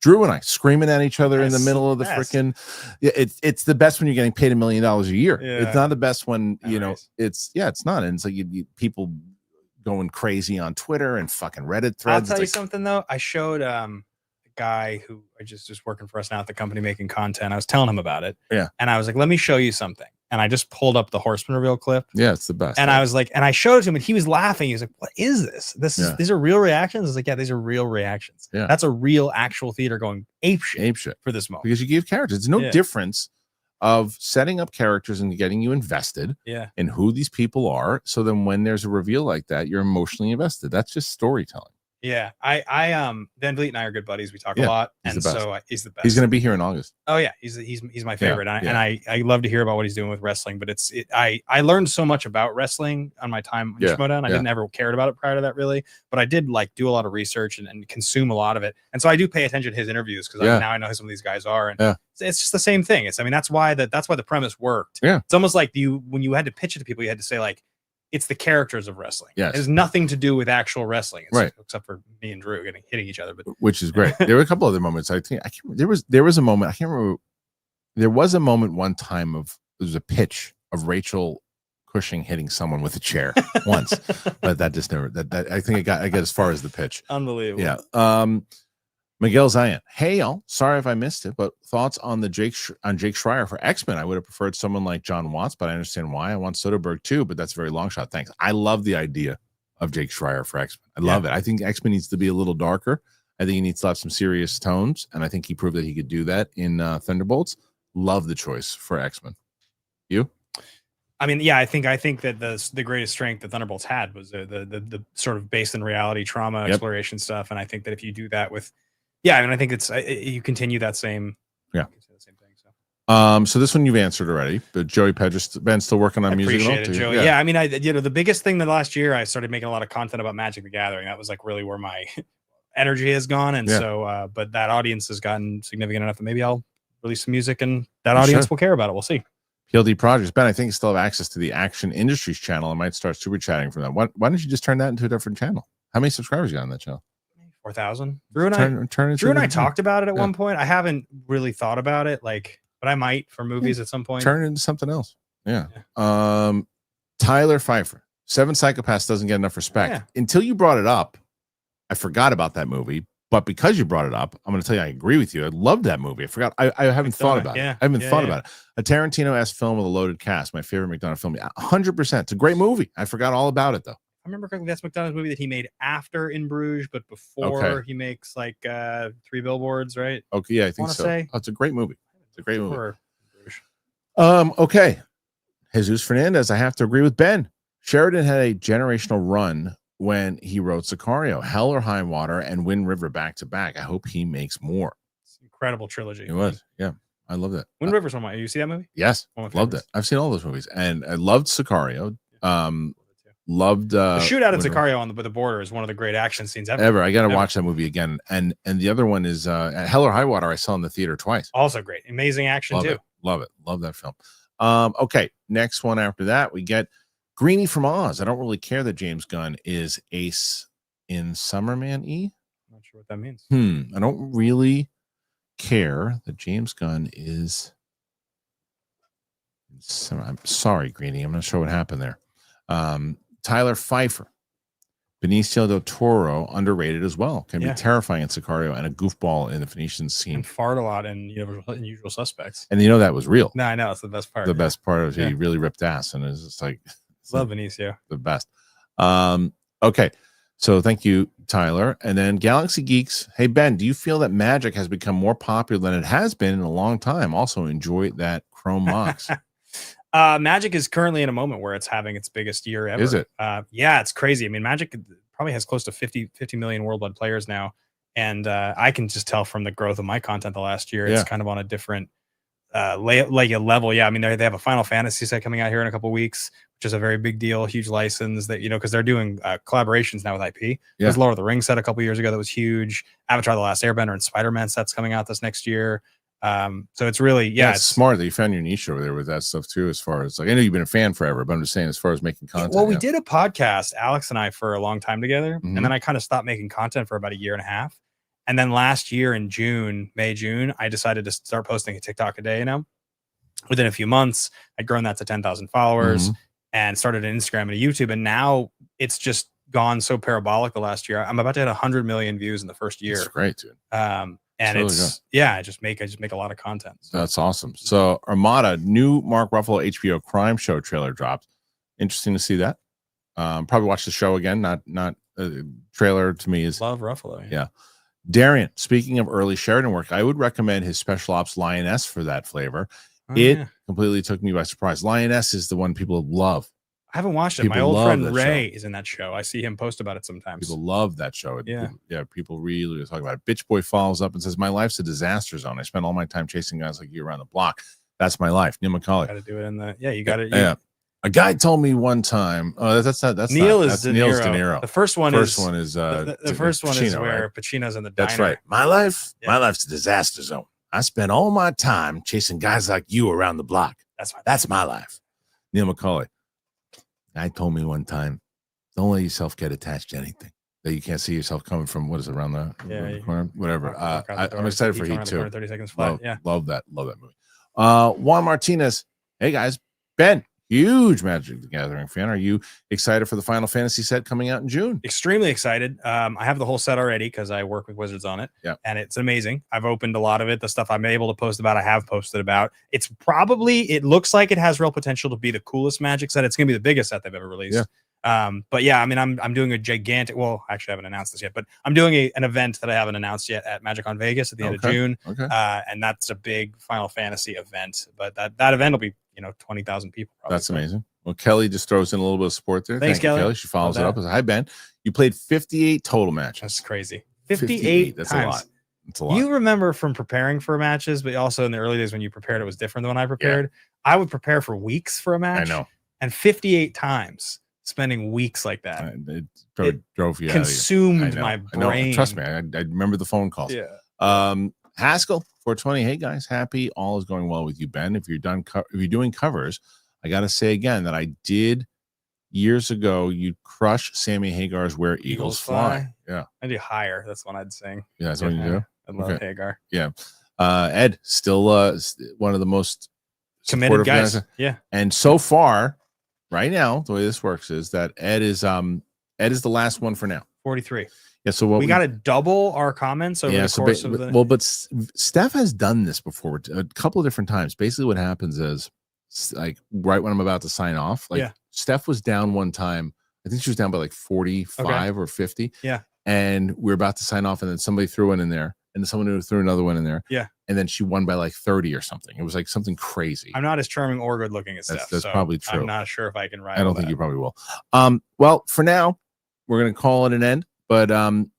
A: Drew and I screaming at each other in the middle of the freaking. It's the best when you're getting paid $1 million a year. Yeah. It's not the best when it's not. And it's like you people going crazy on Twitter and fucking Reddit threads.
B: I'll tell you something though. I showed a guy who I just working for us now at the company making content. I was telling him about it.
A: Yeah.
B: And I was like, let me show you something. And I just pulled up the Horseman reveal clip.
A: Yeah, it's the best.
B: And I was like, and I showed it to him and he was laughing. He was like, what is this? These are real reactions? I was like, yeah, these are real reactions.
A: Yeah.
B: That's a real actual theater going ape shit for this moment.
A: Because you give characters. There's no difference of setting up characters and getting you invested in who these people are. So then when there's a reveal like that, you're emotionally invested. That's just storytelling.
B: Yeah. Van Vliet and I are good buddies. We talk a lot.
A: He's
B: and
A: the best.
B: So he's the best.
A: He's going to be here in August.
B: Oh yeah. He's my favorite. And I love to hear about what he's doing with wrestling, but I learned so much about wrestling on my time on Schmodown. I didn't ever cared about it prior to that really, but I did like do a lot of research and consume a lot of it. And so I do pay attention to his interviews because now I know who some of these guys are. And it's just the same thing. That's why the premise worked.
A: Yeah.
B: It's almost like when you had to pitch it to people, you had to say like, it's the characters of wrestling.
A: Yes.
B: It has nothing to do with actual wrestling. Except for me and Drew hitting each other. But
A: which is great. There were a couple other moments. There was a moment. I can't remember. There was a moment one time there was a pitch of Rachel Cushing hitting someone with a chair once, but that just never. That I think I got as far as the pitch.
B: Unbelievable.
A: Yeah. Miguel Zayan. Hey, y'all. Sorry if I missed it, but thoughts on the Jake Schreier for X-Men? I would have preferred someone like John Watts, but I understand why. I want Soderbergh too, but that's a very long shot. Thanks. I love the idea of Jake Schreier for X-Men. I love it. I think X-Men needs to be a little darker. I think he needs to have some serious tones, and I think he proved that he could do that in Thunderbolts. Love the choice for X-Men. You?
B: I mean, yeah, I think that the greatest strength that Thunderbolts had was the sort of based in reality trauma exploration stuff, and I think that if you do that with, I think it's you continue that same thing.
A: So this one you've answered already, but Joey Ben's still working on music.
B: Appreciate it, Joey. Yeah, I mean, the biggest thing that last year I started making a lot of content about Magic the Gathering. That was like really where my energy has gone, and so but that audience has gotten significant enough that maybe I'll release some music and that audience will care about it. We'll see. PLD
A: Projects. Ben, I think you still have access to the Action Industries channel. I might start super chatting from that. Why don't you just turn that into a different channel? How many subscribers you got on that channel?
B: 4,000. Drew and I talked about it at one point. I haven't really thought about it, but I might for movies at some point.
A: Turn it into something else. Yeah. Tyler Pfeiffer. 7 Psychopaths doesn't get enough respect. Until you brought it up, I forgot about that movie. But because you brought it up, I'm going to tell you I agree with you. I love that movie. I forgot. I haven't thought about it. I haven't thought about it. A Tarantino-esque film with a loaded cast. My favorite McDonald film. 100%. It's a great movie. I forgot all about it, though.
B: I remember correctly, that's McDonald's movie that he made after In Bruges, but before he makes 3 Billboards, right?
A: Okay, yeah, I think so. It's a great movie. It's a great movie. Okay. Jesus Fernandez, I have to agree with Ben. Sheridan had a generational run when he wrote Sicario, Hell or High Water, and Wind River back to back. I hope he makes more.
B: It's an incredible trilogy.
A: It was, yeah. I love that.
B: Wind River's one of my. You see that movie?
A: Yes, loved it. I've seen all those movies, and I loved Sicario. Loved
B: the shootout at Sicario on the border is one of the great action scenes ever.
A: I got to watch that movie again. And the other one is Hell or High Water. I saw in the theater twice.
B: Also great, amazing action too.
A: Love it. Love that film. Okay, next one after that we get Greenie from Oz. I don't really care that James Gunn is Ace in Summerman E.
B: I'm not sure what that means.
A: I don't really care that James Gunn is. I'm sorry, Greenie. I'm not sure what happened there. Tyler Pfeiffer, Benicio del Toro, underrated as well. Can be terrifying in Sicario and a goofball in the Phoenician scene.
B: And fart a lot in Usual Suspects.
A: And that was real.
B: No, I know. It's the best part.
A: The best part is he really ripped ass, and it's just
B: love Benicio.
A: The best. Okay. So thank you, Tyler. And then Galaxy Geeks. Hey, Ben, do you feel that Magic has become more popular than it has been in a long time? Also enjoy that Chrome box.
B: Magic is currently in a moment where it's having its biggest year ever.
A: Is it?
B: Yeah, it's crazy. I mean, Magic probably has close to 50 million worldwide players now. And I can just tell from the growth of my content the last year, it's kind of on a different level. Yeah, I mean, they have a Final Fantasy set coming out here in a couple of weeks, which is a very big deal, huge license that, because they're doing collaborations now with IP. There's Lord of the Rings set a couple years ago that was huge. Avatar: The Last Airbender and Spider-Man sets coming out this next year. So it's really, it's
A: smart that you found your niche over there with that stuff too, as far as I know you've been a fan forever, but I'm just saying as far as making content.
B: Well, we did a podcast, Alex and I, for a long time together. And then I kind of stopped making content for about a year and a half. And then last year in May, June, I decided to start posting a TikTok a day now. Within a few months, I'd grown that to 10,000 followers and started an Instagram and a YouTube. And now it's just gone so parabolic the last year. I'm about to hit 100 million views in the first year.
A: That's great, dude.
B: And I just make a lot of content. So.
A: That's awesome. So Armada, new Mark Ruffalo HBO crime show trailer dropped. Interesting to see that. Probably watch the show again. Not trailer to me is
B: love Ruffalo.
A: Yeah. Darian, speaking of early Sheridan work, I would recommend his Special Ops Lioness for that flavor. Completely took me by surprise. Lioness is the one people love.
B: I haven't watched it. My old friend Ray is in that show. I see him post about it sometimes.
A: People love that show.
B: Yeah.
A: People really talk about it. Bitch Boy follows up and says, my life's a disaster zone. I spend all my time chasing guys like you around the block. That's my life. Neil McCauley.
B: Got to do it in the, you got it.
A: Yeah. A guy told me one time, that's
B: Neil is De Niro. The first one is
A: the
B: first one
A: Pacino,
B: is where
A: right?
B: Pacino's in the diner.
A: That's right. My life's a disaster zone. I spend all my time chasing guys like you around the block. That's my life. Neil McCauley. Guy told me one time, don't let yourself get attached to anything that you can't see yourself coming from. What is it, around the corner? Whatever. I'm excited for Heat too.
B: 30 seconds flat.
A: Love that movie. Juan Martinez. Hey guys, Ben, huge Magic the Gathering fan. Are you excited for the Final Fantasy set coming out in June?
B: Extremely excited. I have the whole set already because I work with Wizards on it.
A: Yeah.
B: And it's amazing. I've opened a lot of it. The stuff I'm able to post about, I have posted about. It looks like it has real potential to be the coolest Magic set. It's going to be the biggest set they've ever released.
A: Yeah.
B: But yeah, I mean, I'm doing a gigantic, well, actually I haven't announced this yet, but I'm doing an event that I haven't announced yet at Magic on Vegas at the end of June.
A: Okay.
B: And that's a big Final Fantasy event, but that event will be, 20,000 people. Probably.
A: That's amazing. Well, Kelly just throws in a little bit of support there.
B: Thanks,
A: Thank you,
B: Kelly.
A: She follows it up as, hi, Ben. You played 58 total matches.
B: That's crazy. 58
A: That's
B: times.
A: a lot. That's a lot.
B: You remember from preparing for matches, but also in the early days when you prepared, it was different than when I prepared. Yeah. I would prepare for weeks for a match.
A: I know.
B: And 58 times, spending weeks like that.
A: It drove you
B: consumed my brain.
A: Trust me, I remember the phone calls.
B: Yeah.
A: Haskell 420. Hey guys, happy all is going well with you, Ben. If you're doing covers, I gotta say again that I did years ago. You crush Sammy Hagar's "Where Eagles Fly." Yeah,
B: I do Higher. That's one I'd sing.
A: Yeah, that's what you do.
B: I love Hagar.
A: Yeah. Ed still one of the most
B: committed guys. Yeah.
A: And so far, right now, the way this works is that Ed is the last one for now.
B: 43.
A: Yeah. So what
B: we got to double our comments over the course of the.
A: Well, but Steph has done this before a couple of different times. Basically, what happens is, like, right when I'm about to sign off, Steph was down one time. I think she was down by like 45 or 50.
B: Yeah.
A: And we were about to sign off, and then somebody threw one in there, and then someone who threw another one in there.
B: Yeah.
A: And then she won by like 30 or something. It was like something crazy.
B: I'm not as charming or good looking as Steph.
A: That's probably true.
B: I'm not sure if I can ride.
A: I don't think you probably will. Well, for now, we're going to call it an end. But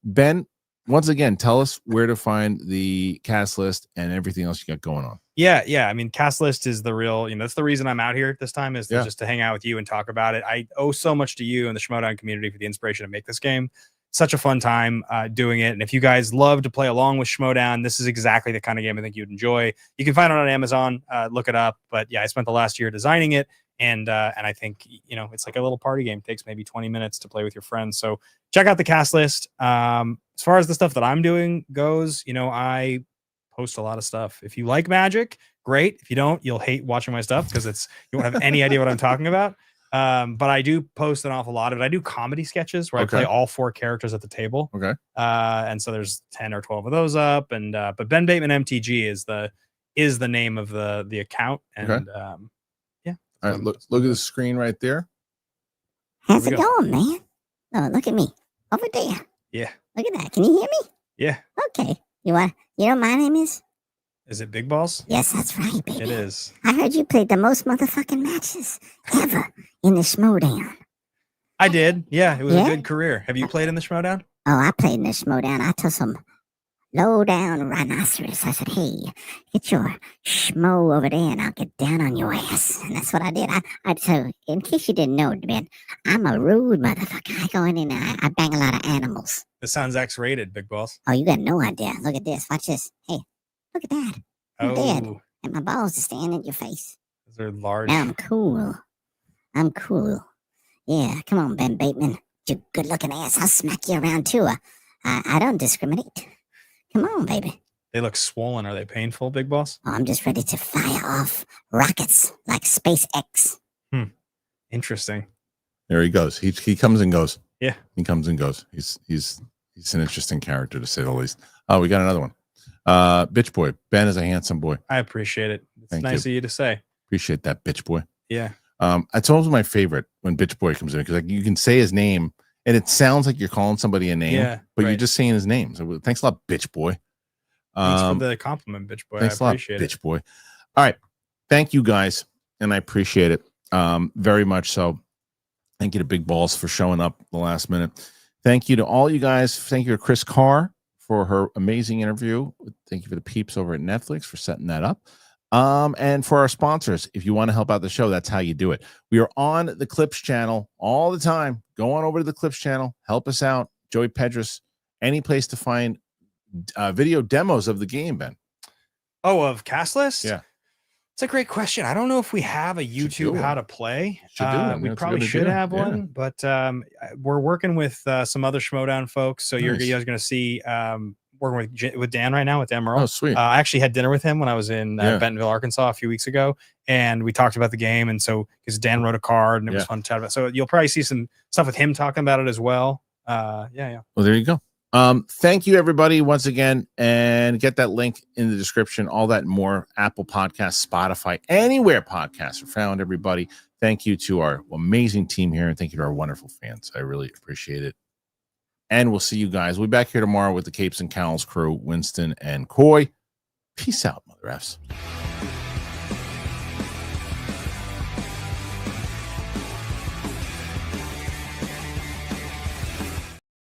A: Ben, once again, tell us where to find the cast list and everything else you got going on.
B: Yeah. I mean, cast list is the real, that's the reason I'm out here this time is just to hang out with you and talk about it. I owe so much to you and the Schmodown community for the inspiration to make this game. Such a fun time doing it. And if you guys love to play along with Schmodown, this is exactly the kind of game I think you'd enjoy. You can find it on Amazon, look it up. But yeah, I spent the last year designing it. And I think, it's like a little party game. It takes maybe 20 minutes to play with your friends. So check out the cast list. As far as the stuff that I'm doing goes, I post a lot of stuff. If you like Magic, great. If you don't, you'll hate watching my stuff because you won't have any idea what I'm talking about. But I do post an awful lot of it. I do comedy sketches where I play all 4 characters at the table.
A: Okay.
B: And so there's 10 or 12 of those up. And but Ben Bateman MTG is the name of the account. And yeah.
A: All right, look at the screen right there.
G: How's it going, man? Oh, look at me over there.
B: Yeah.
G: Look at that. Can you hear me?
B: Yeah.
G: Okay. You know what my name is?
B: Is it Big Balls?
G: Yes, that's right, baby.
B: It is.
G: I heard you played the most motherfucking matches ever in the Schmodown.
B: I did. Yeah, it was a good career. Have you played in the Schmodown?
G: Oh, I played in the Schmodown. I took some low-down rhinoceros. I said, hey, get your schmo over there and I'll get down on your ass. And that's what I did. So, in case you didn't know, man, I'm a rude motherfucker. I go in and I bang a lot of animals.
B: This sounds X-rated, Big Balls.
G: Oh, you got no idea. Look at this. Watch this. Hey, look at that. I'm dead. And my balls are staying in your face.
B: Those are large.
G: Now I'm cool. Yeah, come on, Ben Bateman. You good-looking ass. I'll smack you around, too. I don't discriminate. Come on, baby.
B: They look swollen. Are they painful, Big Boss?
G: Oh, I'm just ready to fire off rockets like SpaceX.
B: Interesting.
A: There he goes. He comes and goes.
B: Yeah.
A: He comes and goes. He's an interesting character, to say the least. Oh, we got another one. Bitch boy. Ben is a handsome boy.
B: I appreciate it. It's nice of you to say.
A: Appreciate that, bitch boy.
B: Yeah.
A: It's always my favorite when bitch boy comes in because you can say his name and it sounds like you're calling somebody a name, but you're just saying his name. So thanks a lot, bitch boy.
B: Thanks for the compliment, bitch boy.
A: Thanks
B: I appreciate
A: a lot, bitch boy. All right. Thank you guys. And I appreciate it very much so. Thank you to Big Balls for showing up the last minute. Thank you to all you guys. Thank you to Kris Carr for her amazing interview. Thank you for the peeps over at Netflix for setting that up. And for our sponsors, if you want to help out the show, that's how you do it. We are on the Clips channel all the time. Go on over to the Clips channel. Help us out. Joey Pedras, any place to find video demos of the game, Ben?
B: Oh, of Cast List?
A: Yeah.
B: It's a great question. I don't know if we have a YouTube how to play. We probably should have one, but we're working with some other Schmodown folks. So you guys are going to see, we're working with Dan right now, with Dan Merle.
A: Oh, sweet.
B: I actually had dinner with him when I was in Bentonville, Arkansas a few weeks ago, and we talked about the game. And so, because Dan wrote a card, and it was fun to chat about. So you'll probably see some stuff with him talking about it as well. Well,
A: there you go. Thank you, everybody, once again, and get that link in the description. All that and more. Apple Podcasts, Spotify, anywhere podcasts are found. Everybody, thank you to our amazing team here, and thank you to our wonderful fans. I really appreciate it. And we'll see you guys. We'll be back here tomorrow with the Capes and Cowls crew, Winston and Coy. Peace out, Mother Fs.